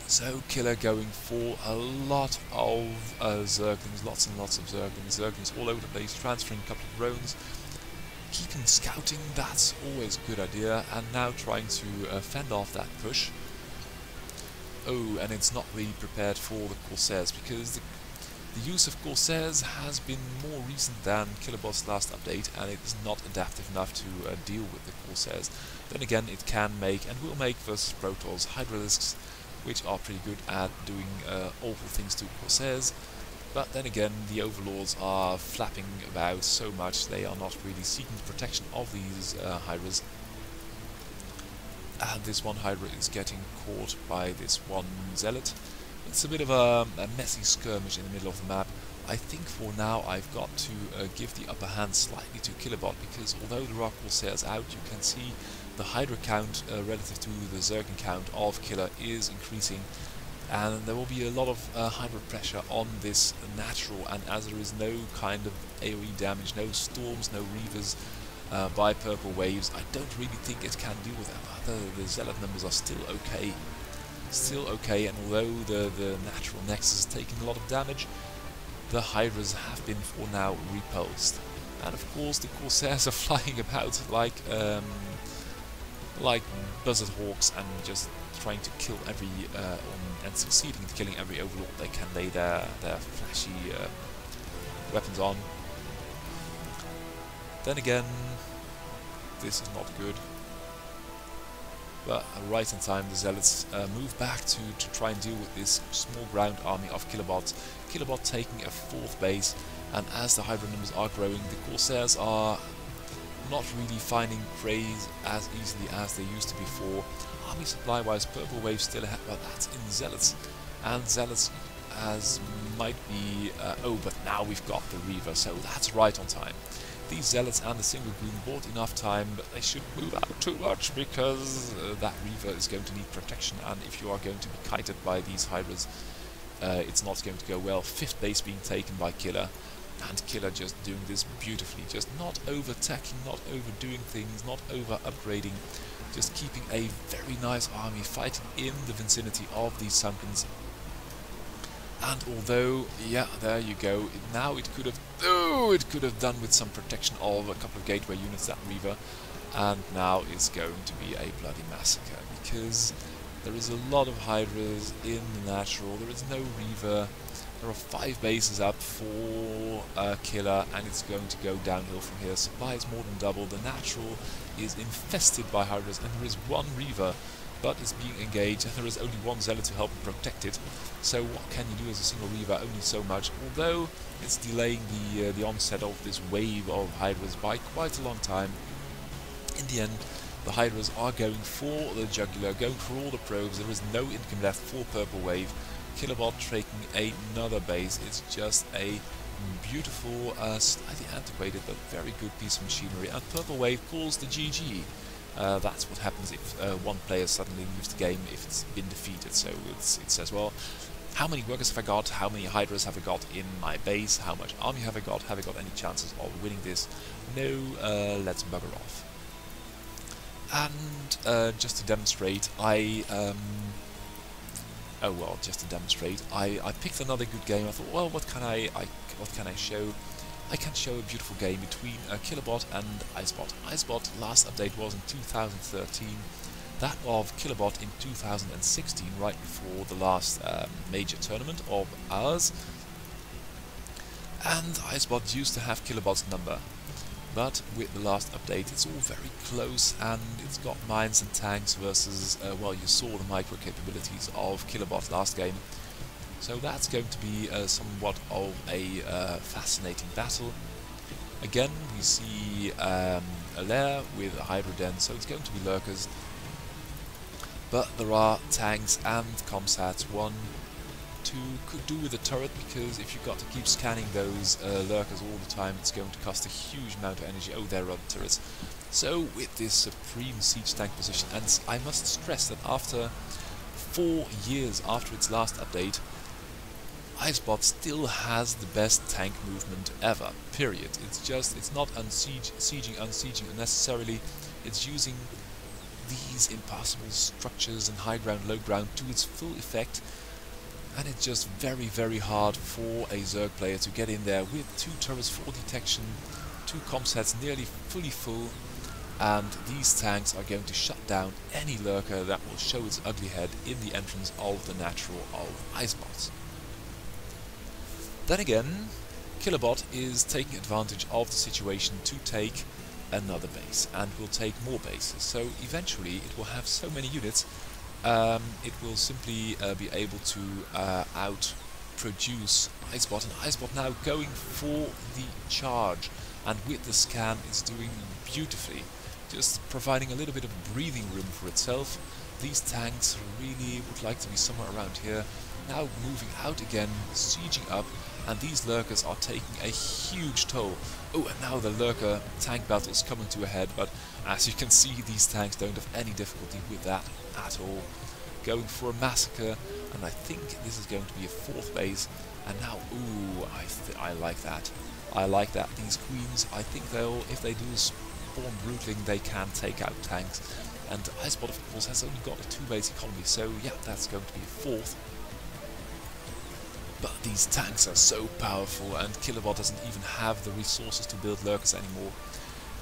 So Killer going for a lot of Zerglings, lots and lots of Zerglings. Zerglings all over the place, transferring a couple of drones. Keeping scouting, that's always a good idea, and now trying to fend off that push. Oh, and it's not really prepared for the Corsairs, because the use of Corsairs has been more recent than Killerbot's last update, and it is not adaptive enough to deal with the Corsairs. Then again, it can make, and will make, versus Protoss Hydralisks, which are pretty good at doing awful things to Corsairs. But then again, the Overlords are flapping about so much, they are not really seeking the protection of these Hydras. And this one Hydra is getting caught by this one Zealot. It's a bit of a messy skirmish in the middle of the map. I think for now I've got to give the upper hand slightly to Killerbot, because although there are Corsairs out, you can see the Hydra count relative to the Zerglin count of Killer is increasing. And there will be a lot of Hydra pressure on this natural, and as there is no kind of AoE damage, no storms, no reavers by Purple Waves, I don't really think it can deal with that. The Zealot numbers are still okay. And although the natural Nexus is taking a lot of damage, the Hydras have been for now repulsed. And of course the Corsairs are flying about like buzzard hawks and just trying to kill every and succeeding in killing every Overlord they can lay their flashy weapons on. Then again, this is not good. But right in time, the Zealots move back to try and deal with this small ground army of Killerbot. Killerbot taking a fourth base, and as the Hydra numbers are growing, the Corsairs are not really finding prey as easily as they used to before. Army supply-wise, Purple Wave still ahead, but that's in Zealots. And Zealots as might be... oh, but now we've got the Reaver, so that's right on time. These Zealots and the single green bought enough time, but they shouldn't move out too much, because that Reaver is going to need protection, and if you are going to be kited by these Hydras, it's not going to go well. Fifth base being taken by Killer. And Killer just doing this beautifully, just not over-attacking, not overdoing things, not over-upgrading, just keeping a very nice army fighting in the vicinity of these Sunkens. And although, yeah, there you go, now it could have done with some protection of a couple of gateway units, that Reaver, and now it's going to be a bloody massacre, because there is a lot of Hydras in the natural, there is no Reaver, there are 5 bases up for Killer, and it's going to go downhill from here. Supply is more than double, the natural is infested by Hydras, and there is 1 Reaver, but it's being engaged, and there is only 1 Zealot to help protect it. So what can you do as a single Reaver? Only so much, although it's delaying the onset of this wave of Hydras by quite a long time. In the end, the Hydras are going for the Jugular, going for all the probes. There is no income left for Purple Wave. Killerbot taking another base. It's just a beautiful, slightly antiquated but very good piece of machinery. And Purple Wave calls the GG. That's what happens if one player suddenly leaves the game if it's been defeated. So it says, well, how many workers have I got? How many Hydras have I got in my base? How much army have I got? Have I got any chances of winning this? No, let's bugger off. And just to demonstrate, I picked another good game. I thought, well, what can I show? I can show a beautiful game between Killerbot and Icebot. Icebot last update was in 2013. That of Killerbot in 2016, right before the last major tournament of ours. And Icebot used to have Killerbot's number. But with the last update it's all very close, and it's got mines and tanks versus, well, you saw the micro capabilities of Killerbot last game. So that's going to be somewhat of a fascinating battle. Again, we see a lair with a Hydra Den, so it's going to be lurkers. But there are tanks and comsats. One, two, could do with a turret, because if you've got to keep scanning those lurkers all the time, it's going to cost a huge amount of energy. Oh, there are the turrets. So with this supreme siege tank position, and I must stress that after 4 years after its last update, Icebot still has the best tank movement ever, period. It's not unsieging unnecessarily, it's using these impassable structures and high ground, low ground to its full effect, and it's just very, very hard for a Zerg player to get in there with 2 turrets for detection, 2 comsats nearly fully full, and these tanks are going to shut down any lurker that will show its ugly head in the entrance of the natural of Icebot. Then again, Killerbot is taking advantage of the situation to take another base, and will take more bases. So eventually it will have so many units, it will simply be able to outproduce Icebot, and Icebot now going for the charge, and with the scan it's doing beautifully, just providing a little bit of breathing room for itself. These tanks really would like to be somewhere around here, now moving out again, sieging up, and these lurkers are taking a huge toll. Oh, and now the lurker tank battle is coming to a head, but as you can see, these tanks don't have any difficulty with that at all. Going for a massacre, and I think this is going to be a 4th base, and now, ooh, I like that. I like that. These queens, I think they'll, if they do spawn brutling, they can take out tanks. And Icebot, of course, has only got a 2-base economy, so yeah, that's going to be a 4th. But these tanks are so powerful, and Killerbot doesn't even have the resources to build lurkers anymore.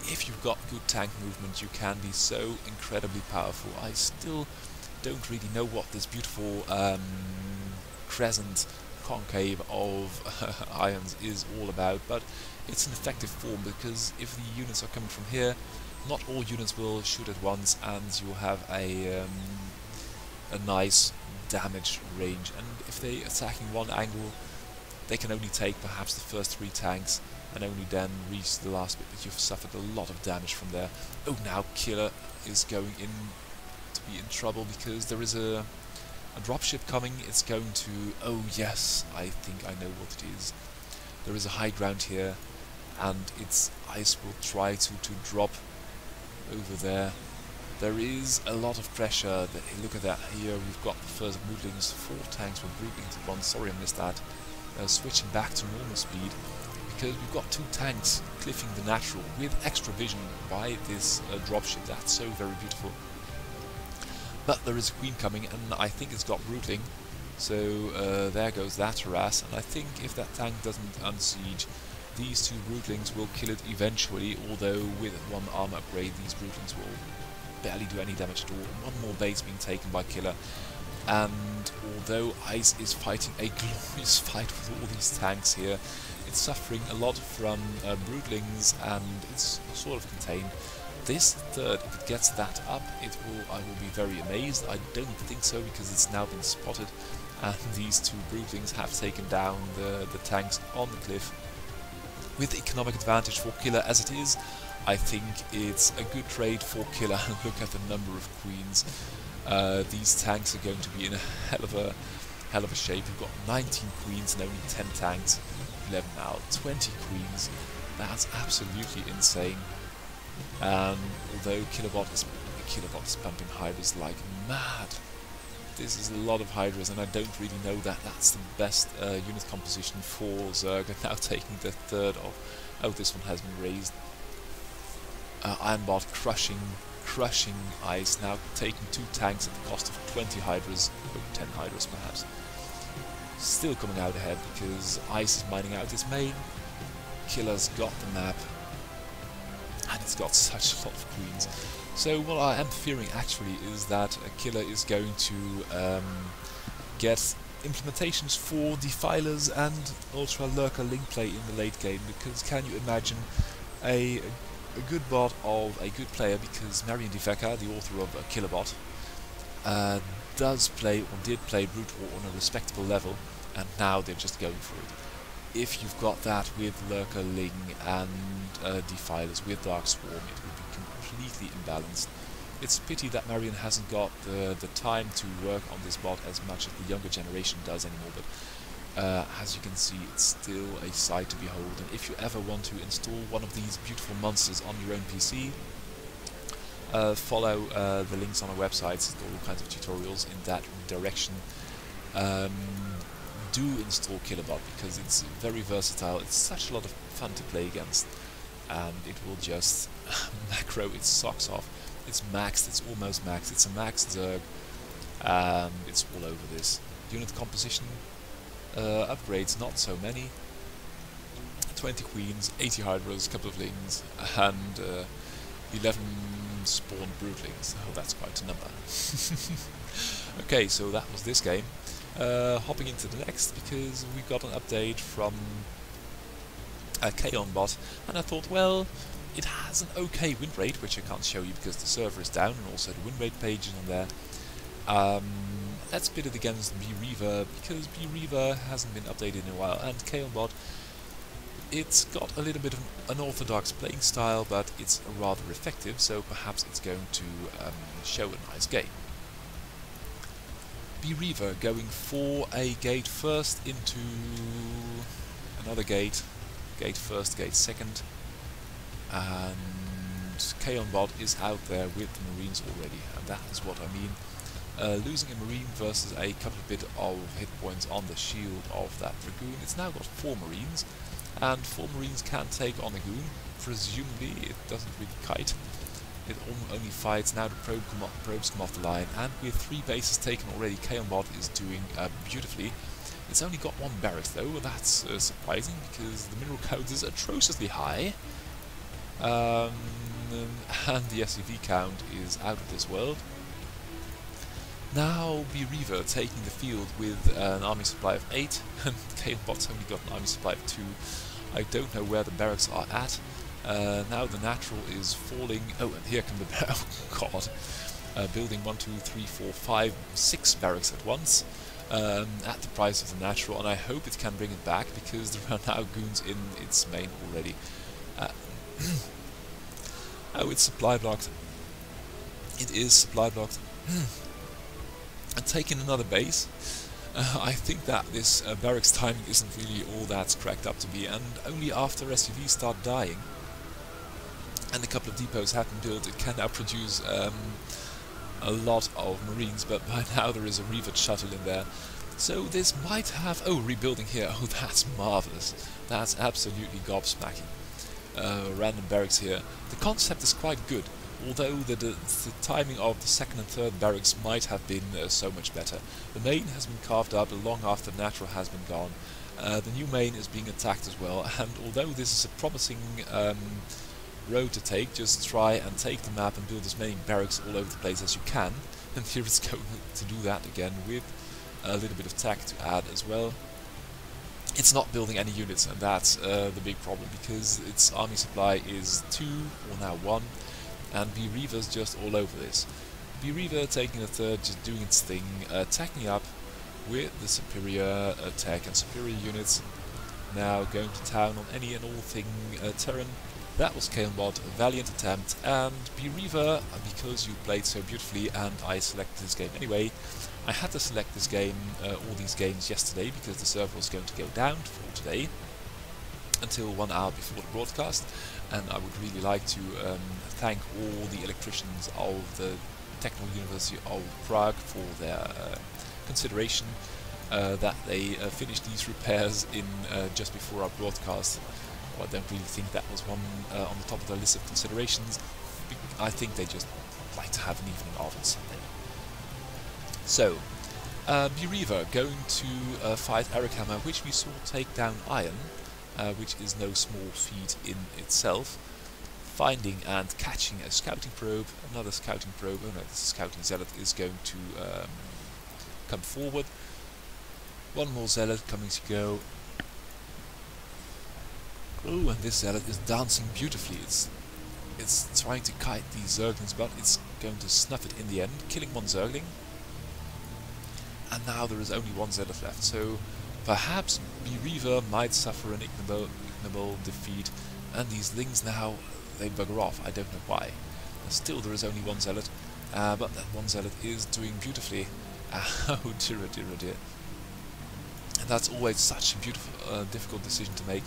If you've got good tank movement, you can be so incredibly powerful. I still don't really know what this beautiful crescent concave of ions is all about, but it's an effective form, because if the units are coming from here, not all units will shoot at once, and you'll have a nice damage range. And if they attacking one angle, they can only take perhaps the first 3 tanks, and only then reach the last bit, but you've suffered a lot of damage from there. Oh, now Killer is going in to be in trouble, because there is a dropship coming. It's going to, oh yes, I think I know what it is. There is a high ground here, and its ice will try to drop over there. There is a lot of pressure. Look at that. Here we've got the first brootlings. 4 tanks were brootlings at once. Sorry I missed that. Switching back to normal speed, because we've got 2 tanks cliffing the natural with extra vision by this dropship. That's so very beautiful. But there is a queen coming, and I think it's got broodling. So there goes that harass, and I think if that tank doesn't unsiege, these 2 broodlings will kill it eventually, although with 1 armor upgrade these broodlings will barely do any damage at all. 1 more base being taken by Killer, and although Ice is fighting a glorious fight with all these tanks here, it's suffering a lot from broodlings, and it's sort of contained. This third, if it gets that up, I will be very amazed. I don't think so, because it's now been spotted, and these 2 broodlings have taken down the tanks on the cliff. With economic advantage for Killer as it is, I think it's a good trade for Killer. Look at the number of queens. These tanks are going to be in a hell of a shape. We've got 19 queens and only 10 tanks. 11 now, 20 queens. That's absolutely insane. Although Killabot is pumping Hydras like mad. This is a lot of Hydras, and I don't really know that that's the best unit composition for Zerg. Now taking the third of... Oh, this one has been raised. Ironbot crushing Ice, now taking 2 tanks at the cost of 20 Hydras, or 10 Hydras perhaps. Still coming out ahead because Ice is mining out his main. Killer's got the map, and it's got such a lot of queens. So what I am fearing actually is that Killer is going to get implementations for Defilers and Ultra Lurker link play in the late game, because can you imagine a good bot of a good player, because Marian Diveka, the author of Killabot, does play, or did play Brute War on a respectable level, and now they're just going for it. If you've got that with Lurker Ling and Defilers with Dark Swarm, it would be completely imbalanced. It's a pity that Marian hasn't got the time to work on this bot as much as the younger generation does anymore, but as you can see, it's still a sight to behold. And if you ever want to install one of these beautiful monsters on your own PC, follow the links on our websites. There's all kinds of tutorials in that direction. Do install Killabot, because it's very versatile. It's such a lot of fun to play against, and it will just macro its socks off. It's maxed, it's almost maxed, it's a maxed Zerg, and it's all over this. Unit composition upgrades, not so many. 20 queens, 80 hydras, a couple of lings, and 11 spawned broodlings. Oh, that's quite a number. Okay, so that was this game. Hopping into the next, because we got an update from Kaonbot, and I thought, well, it has an okay win rate, which I can't show you because the server is down, and also the win rate page is on there. Let's bid it against bWapi, because bWapi hasn't been updated in a while, and Kaonbot, it's got a little bit of an unorthodox playing style, but it's rather effective, so perhaps it's going to show a nice game. bWapi going for a gate first into another gate, gate first, gate second, and Kaonbot is out there with the Marines already, and that is what I mean. Losing a Marine versus a couple of bit of hit points on the shield of that Dragoon. It's now got 4 Marines, and 4 Marines can take on a Goon. Presumably it doesn't really kite. It only fights. Now the probes come off the line, and with 3 bases taken already, Kaonbot is doing beautifully. It's only got 1 barracks though, that's surprising, because the mineral count is atrociously high. And the SCV count is out of this world. Now bWapi taking the field with an army supply of 8, and Kaonbot's only got an army supply of 2. I don't know where the barracks are at. Now the natural is falling. Oh, and here come the barracks. Oh god. Building 1, 2, 3, 4, 5, 6 barracks at once. At the price of the natural, and I hope it can bring it back, because there are now goons in its main already. Oh, it's supply blocked. It is supply blocked. And taking another base. I think that this barracks timing isn't really all that's cracked up to be, and only after SUVs start dying and a couple of depots have been built, it can now produce a lot of Marines, but by now there is a Reaver shuttle in there, So this might have... Oh, rebuilding here. Oh, that's marvellous. That's absolutely gobsmacking. Random barracks here. The concept is quite good, although the timing of the second and third barracks might have been so much better. The main has been carved up long after natural has been gone. The new main is being attacked as well, and although this is a promising road to take, just try and take the map and build as many barracks all over the place as you can. And here it's going to do that again with a little bit of tech to add as well. It's not building any units, and that's the big problem, because its army supply is 2, or now 1, and BWAI's just all over this. BWAI taking the third, just doing its thing, attacking up with the superior tech and superior units. Now going to town on any and all thing Terran. That was Kael'Bot, a valiant attempt, and BWAI, because you played so beautifully and I selected this game anyway, I had to select this game, all these games yesterday, because the server was going to go down for today, until 1 hour before the broadcast, and I would really like to thank all the electricians of the Technical University of Prague for their consideration, that they finished these repairs in just before our broadcast. Well, I don't really think that was one on the top of their list of considerations. I think they just like to have an evening off on Sunday. So, BWAI going to fight Eric Hammer, which we saw take down Iron, which is no small feat in itself. Finding and catching a scouting probe, another scouting probe, oh no, this scouting zealot is going to come forward. One more zealot coming to go. Oh, and this zealot is dancing beautifully. It's trying to kite these Zerglings, but it's going to snuff it in the end, killing one Zergling. And now there is only one zealot left, so perhaps BWAI might suffer an ignoble defeat, and these things now, they bugger off. I don't know why. Still, there is only one zealot, but that one zealot is doing beautifully. Oh dear, oh dear, oh dear. And that's always such a beautiful, difficult decision to make.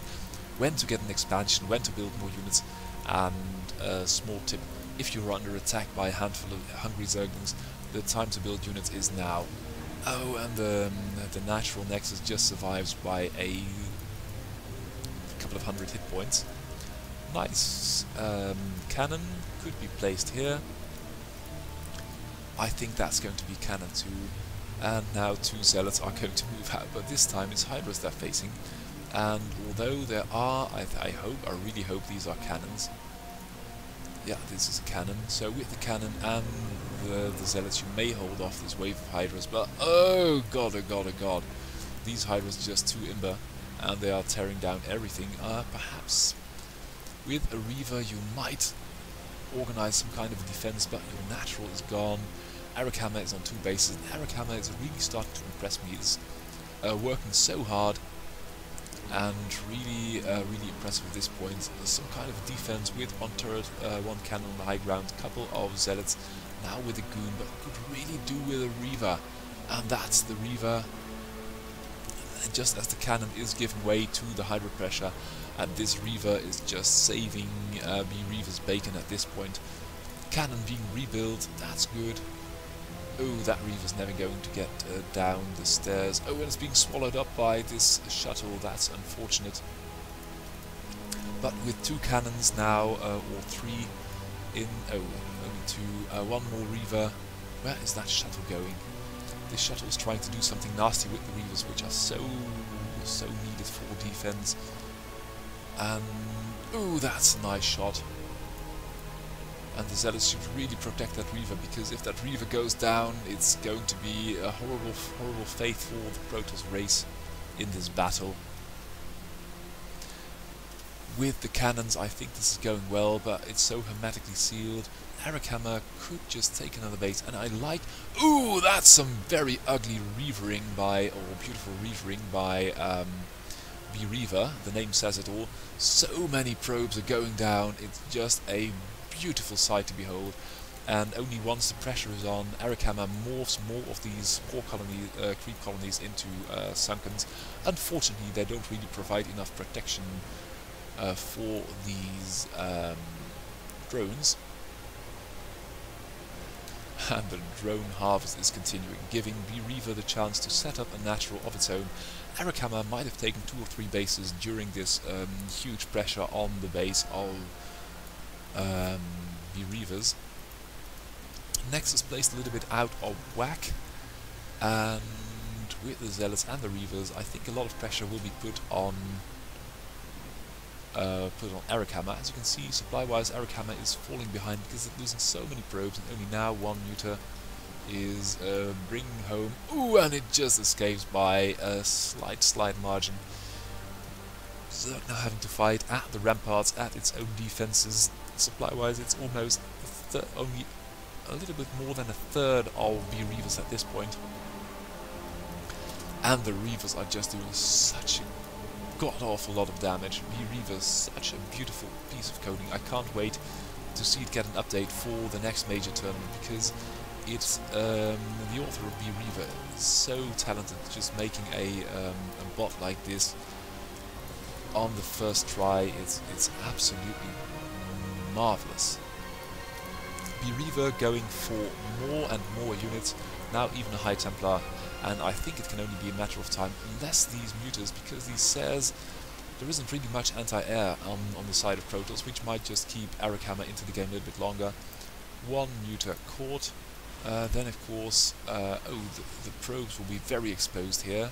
When to get an expansion, when to build more units, and a small tip, if you're under attack by a handful of hungry Zerglings, the time to build units is now. Oh, and the natural nexus just survives by a couple of hundred hit points. Nice. Cannon could be placed here. I think that's going to be cannon 2. And now 2 zealots are going to move out, but this time it's Hydras they're facing. And although there are, I really hope these are cannons. Yeah, this is a cannon. So with the cannon and the zealots, you may hold off this wave of Hydras, but oh god, oh god, oh god. These Hydras just too imber, and they are tearing down everything. Perhaps with a Reaver you might organize some kind of a defense, but your natural is gone. Eric Hammer is on 2 bases, and Eric Hammer is really starting to impress me. He's working so hard, and really impressive at this point. Some kind of defense with 1 turret, 1 cannon on the high ground, couple of zealots, now with a goon, but could really do with a Reaver, and that's the Reaver. And just as the cannon is giving way to the Hydra pressure, and this Reaver is just saving BWAI's bacon at this point. Cannon being rebuilt, that's good. Oh, that Reaver's never going to get down the stairs. Oh, and it's being swallowed up by this shuttle. That's unfortunate. But with 2 cannons now, or 3 in... Oh, only 2. 1 more Reaver. Where is that shuttle going? This shuttle is trying to do something nasty with the Reavers, which are so needed for defense. And... oh, that's a nice shot. And the Zealots should really protect that Reaver, because if that Reaver goes down, it's going to be a horrible fate for the Protoss race in this battle. With the cannons, I think this is going well, but it's so hermetically sealed. Eric Hammer could just take another base, and I like... ooh, that's some very ugly reavering by... or beautiful reavering by BWAI. The name says it all. So many probes are going down, it's just a beautiful sight to behold, and only once the pressure is on, Eric Hammer morphs more of these poor creep colonies into sunkens. Unfortunately, they don't really provide enough protection for these drones. And the drone harvest is continuing, giving Reaver the chance to set up a natural of its own. Arakama might have taken 2 or 3 bases during this huge pressure on the base of Reavers. Nexus placed a little bit out of whack, and with the Zealots and the Reavers, I think a lot of pressure will be put on Arakama. As you can see, supply-wise, Arakama is falling behind because it's losing so many probes, and only now 1 neuter is bringing home. Ooh, and it just escapes by a slight margin. Zerg now having to fight at the ramparts, at its own defenses. Supply-wise, it's almost only a little bit more than a third of the Reavers at this point. And the Reavers are just doing such a god-awful lot of damage. The Reavers, such a beautiful piece of coding. I can't wait to see it get an update for the next major tournament, because it's the author of the Reaver is so talented, just making a bot like this on the first try. It's absolutely marvelous. The Reaver going for more and more units, now even a High Templar, and I think it can only be a matter of time, unless these Mutas, because these Sears, there isn't really much anti-air on the side of Protoss, which might just keep Arakama into the game a little bit longer. 1 Muta caught, then of course, the probes will be very exposed here.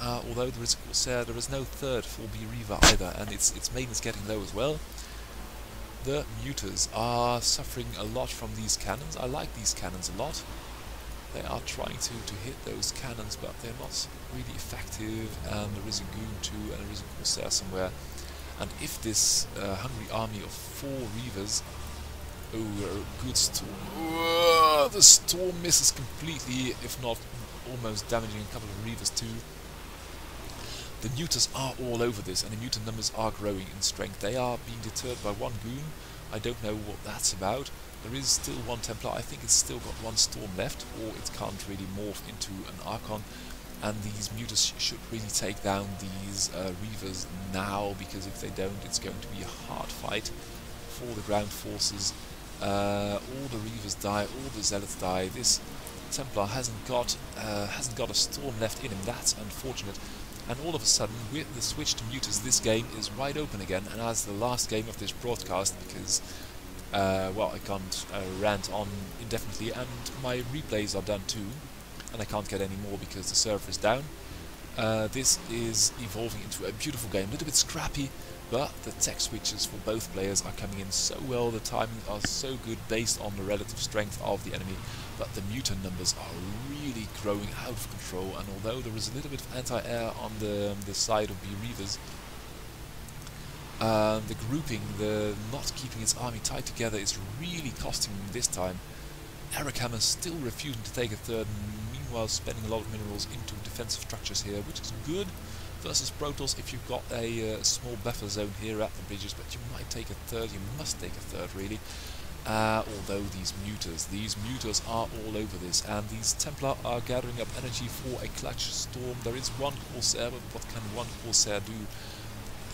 Although there is a Corsair, there is no third for Reaver either, and its main is getting low as well. The Mutas are suffering a lot from these cannons. I like these cannons a lot. They are trying to hit those cannons, but they're not really effective, and there is a Goon too, and there is a Corsair somewhere. And if this hungry army of 4 Reavers... Oh, a good storm. The storm misses completely, if not almost damaging a couple of Reavers too. The Mutas are all over this, and the mutant numbers are growing in strength. They are being deterred by 1 Goon. I don't know what that's about. There is still 1 Templar. I think it's still got 1 Storm left, or it can't really morph into an Archon. And these Mutas should really take down these Reavers now, because if they don't, it's going to be a hard fight for the ground forces. All the Reavers die, all the Zealots die. This Templar hasn't got a Storm left in him. That's unfortunate. And all of a sudden, with the switch to Mutas, this game is wide open again, and as the last game of this broadcast, because, well, I can't rant on indefinitely, and my replays are done too, and I can't get any more because the server is down. This is evolving into a beautiful game, a little bit scrappy, but the tech switches for both players are coming in so well, the timings are so good based on the relative strength of the enemy, but the mutant numbers are really growing out of control, and although there is a little bit of anti-air on the side of the Reavers, the grouping, the not keeping its army tied together is really costing them this time. Arakama still refusing to take a third, meanwhile spending a lot of minerals into defensive structures here, which is good versus Protoss if you've got a small buffer zone here at the bridges, but you might take a third, you must take a third really. Although these mutas are all over this, and these Templar are gathering up energy for a clutch storm. There is 1 Corsair, but what can 1 Corsair do?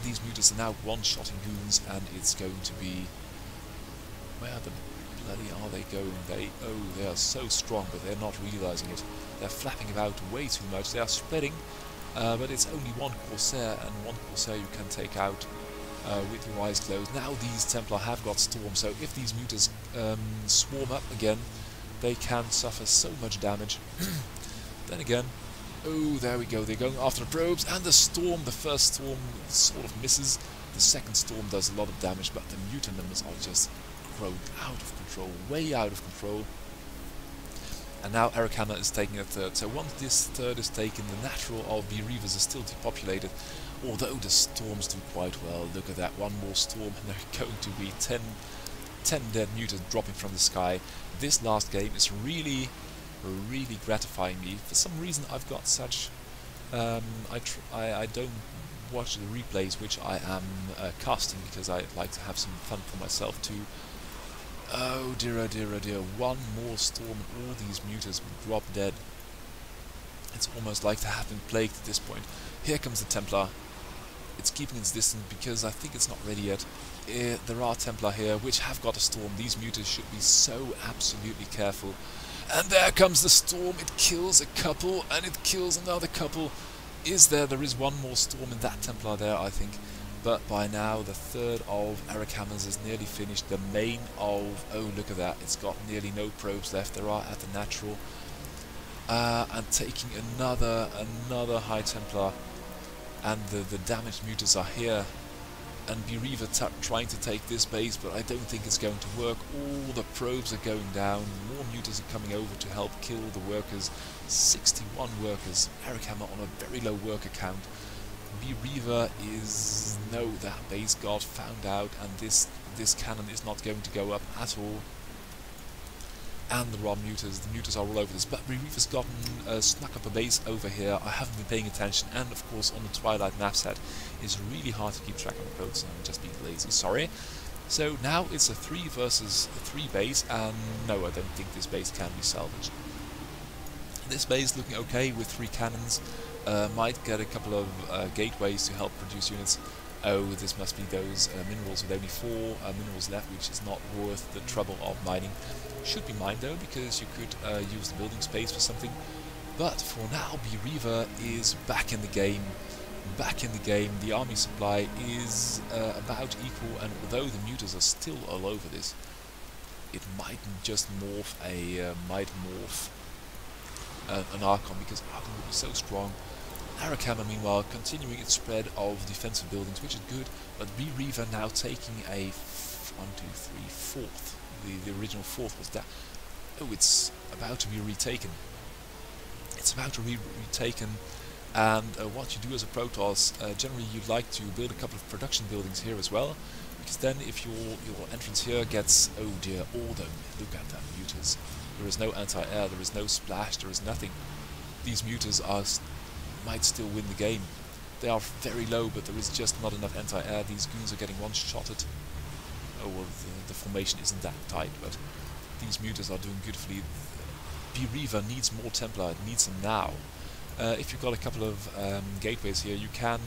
These mutas are now one-shotting goons, and it's going to be... Where the bloody are they going? They are so strong, but they're not realizing it. They're flapping about way too much. They are spreading, but it's only 1 Corsair, and 1 Corsair you can take out with your eyes closed. Now these Templar have got Storm, so if these mutas swarm up again, they can suffer so much damage. Then again, oh, there we go, they're going after the probes, and the Storm, the first Storm sort of misses, the second Storm does a lot of damage, but the mutant numbers are just grown out of control, way out of control. And now Arakama is taking a third, so once this third is taken, the natural of the Reavers is still depopulated, although the Storms do quite well. Look at that, 1 more Storm, and there are going to be 10 dead mutas dropping from the sky. This last game is really gratifying me. For some reason I've got such... I don't watch the replays which I am casting, because I like to have some fun for myself too. Oh dear, oh dear, oh dear, 1 more Storm and all these mutas will drop dead. It's almost like they have been plagued at this point. Here comes the Templar. It's keeping its distance because I think it's not ready yet. there are Templar here which have got a storm. These mutas should be so absolutely careful. And there comes the storm. It kills a couple and it kills another couple. There is one more storm in that Templar there, I think. But by now the third of Eric Hammers is nearly finished. The main of, oh look at that, it's got nearly no probes left. There are at the natural. And taking another High Templar. And the damaged mutas are here. And BWAI trying to take this base, but I don't think it's going to work. All the probes are going down. More mutas are coming over to help kill the workers. 61 workers. Eric Hammer on a very low worker count. BWAI is... no, that base got found out, and this cannon is not going to go up at all. And there are mutas. The mutas are all over this. But BWAI's gotten snuck up a base over here. I haven't been paying attention, and of course on the Twilight map set, it's really hard to keep track of the codes. I'm just being lazy. Sorry. So now it's a 3 versus 3 base, and no, I don't think this base can be salvaged. This base looking okay with 3 cannons. Might get a couple of gateways to help produce units. Oh, this must be those minerals with only 4 minerals left, which is not worth the trouble of mining. Should be mined though, because you could use the building space for something. But for now, BWAI is back in the game. The army supply is about equal, and although the mutas are still all over this, it might just morph an Archon, because Archon would be so strong. Eric Hammer, meanwhile, continuing its spread of defensive buildings, which is good, but BWAI now taking a 1, 2, 3, 4th. The original 4th was that. Oh, it's about to be retaken. It's about to be retaken, and what you do as a Protoss, generally you'd like to build a couple of production buildings here as well, because then if your entrance here gets, oh dear, order, look at that, mutas. There is no anti-air, there is no splash, there is nothing. These mutas might still win the game. They are very low, but there is just not enough anti-air. These goons are getting one-shotted. Oh well, the formation isn't that tight, but these mutas are doing beautifully. BWAI needs more Templar, it needs them now. If you've got a couple of gateways here, you can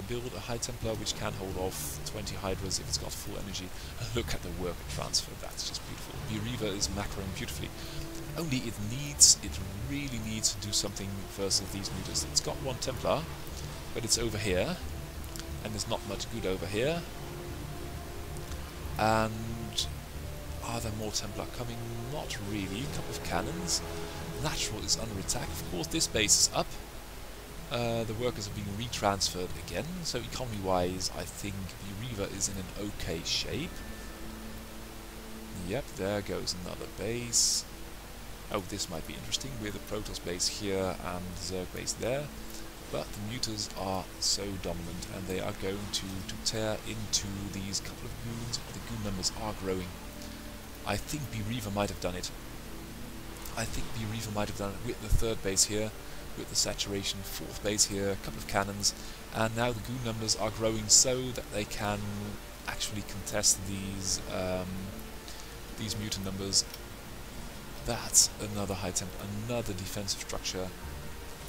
build a High Templar which can hold off 20 Hydras if it's got full energy. Look at the worker transfer, that's just beautiful. BWAI is macroing beautifully. Only it really needs to do something versus these mutas. It's got 1 Templar, but it's over here, and there's not much good over here. And are there more Templar coming? Not really. A couple of cannons. Natural is under attack. Of course, this base is up. The workers are being retransferred again, so economy-wise, I think BWAI is in an okay shape. Yep, there goes another base. Oh, this might be interesting, with the Protoss base here and the Zerg base there. But the mutas are so dominant, and they are going to tear into these couple of goons. The goon numbers are growing. I think BWAI might have done it. With the 3rd base here, with the saturation, 4th base here, a couple of cannons, and now the goon numbers are growing so that they can actually contest these mutant numbers. That's another high temp, another defensive structure,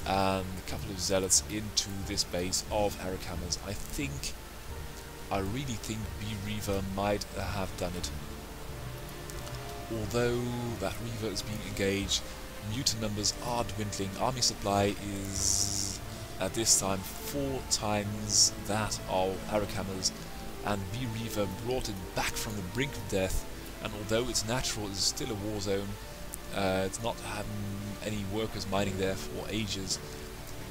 and a couple of zealots into this base of Eric Hammers. I really think BWAI might have done it. Although that Reaver is being engaged, mutant numbers are dwindling. Army supply is at this time 4 times that of Eric Hammers, and BWAI brought it back from the brink of death. And although it's natural, it's still a war zone. It's not having any workers mining there for ages.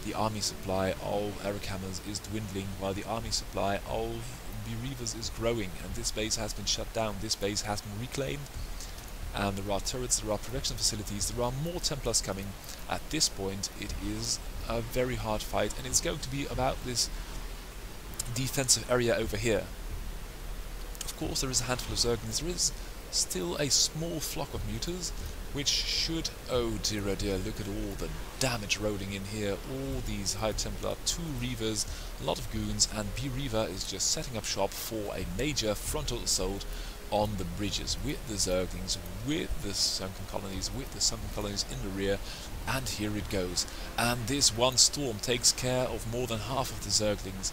The army supply of Eric Hammers is dwindling, while the army supply of BWAI is growing. And this base has been shut down. This base has been reclaimed. And there are turrets, there are production facilities, there are more Templars coming. At this point, it is a very hard fight, and it's going to be about this defensive area over here. Of course, there is a handful of Zerglings. There is still a small flock of mutas, which should... oh dear, look at all the damage rolling in here. All these High Templar, 2 Reavers, a lot of goons, and BWAI is just setting up shop for a major frontal assault on the bridges, with the Zerglings, with the sunken colonies, in the rear, and here it goes. And this one storm takes care of more than half of the Zerglings.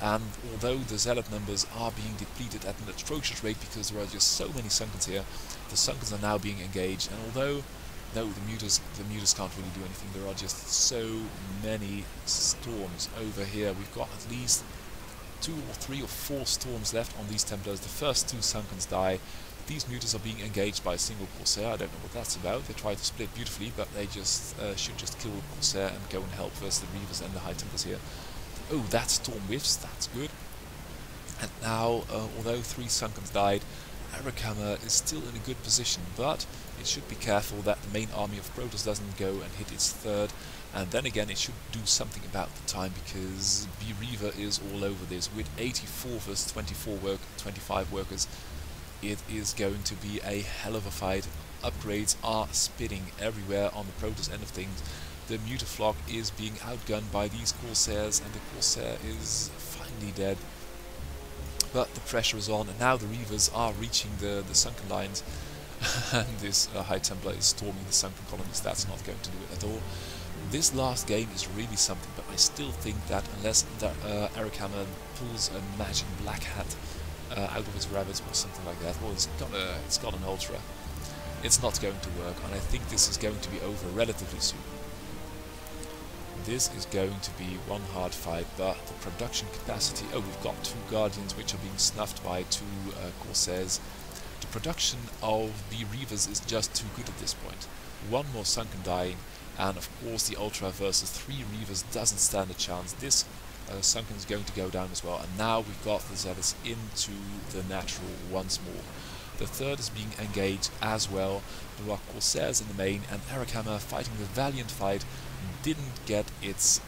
And although the zealot numbers are being depleted at an atrocious rate because there are just so many Sunkens here, the Sunkens are now being engaged, and although no, the mutas can't really do anything. There are just so many storms over here. We've got at least 2 or 3 or 4 storms left on these Templars. The first 2 Sunkens die. These mutas are being engaged by a single Corsair. I don't know what that's about. They try to split beautifully, but they just should just kill the Corsair and go and help versus the Reavers and the High Templars here. Oh, that storm whiffs. That's good. And now, although 3 Sunkens died, Arakama is still in a good position, but it should be careful that the main army of Protoss doesn't go and hit its third, and then again it should do something about the time, because B-Reaver is all over this. With 84 versus 25 workers, it is going to be a hell of a fight. Upgrades are spitting everywhere on the Protoss end of things. The Mutaflock is being outgunned by these Corsairs, and the Corsair is finally dead. But the pressure is on, and now the Reavers are reaching the sunken lines, and this High Templar is storming the sunken colonies. That's not going to do it at all. This last game is really something, but I still think that unless Arakama pulls a magic black hat out of his rabbits or something like that, well, it's got an ultra, it's not going to work, and I think this is going to be over relatively soon. This is going to be one hard fight, but the production capacity... Oh, we've got 2 Guardians which are being snuffed by 2 Corsairs. The production of B-Reavers is just too good at this point. 1 more Sunken dying, and of course the Ultra versus 3 Reavers doesn't stand a chance. This Sunken is going to go down as well, and now we've got the Zealots into the natural once more. The third is being engaged as well. There are Corsairs in the main, and Arakama, fighting the valiant fight, didn't get its...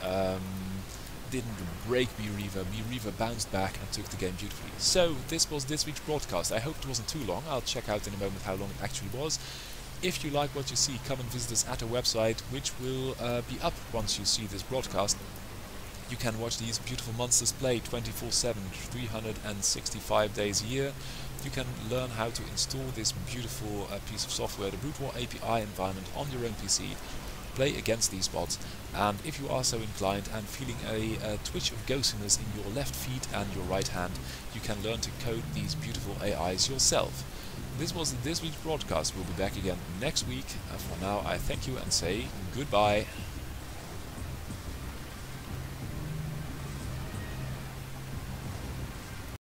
didn't break B-Reaver. B-Reaver bounced back and took the game beautifully. So, this was this week's broadcast. I hope it wasn't too long. I'll check out in a moment how long it actually was. If you like what you see, come and visit us at our website, which will be up once you see this broadcast. You can watch these beautiful monsters play 24/7, 365 days a year. You can learn how to install this beautiful piece of software, the BWAI API environment, on your own PC. Play against these bots, and if you are so inclined and feeling a twitch of ghostiness in your left feet and your right hand, you can learn to code these beautiful AIs yourself. This was this week's broadcast. We'll be back again next week. For now, I thank you and say goodbye.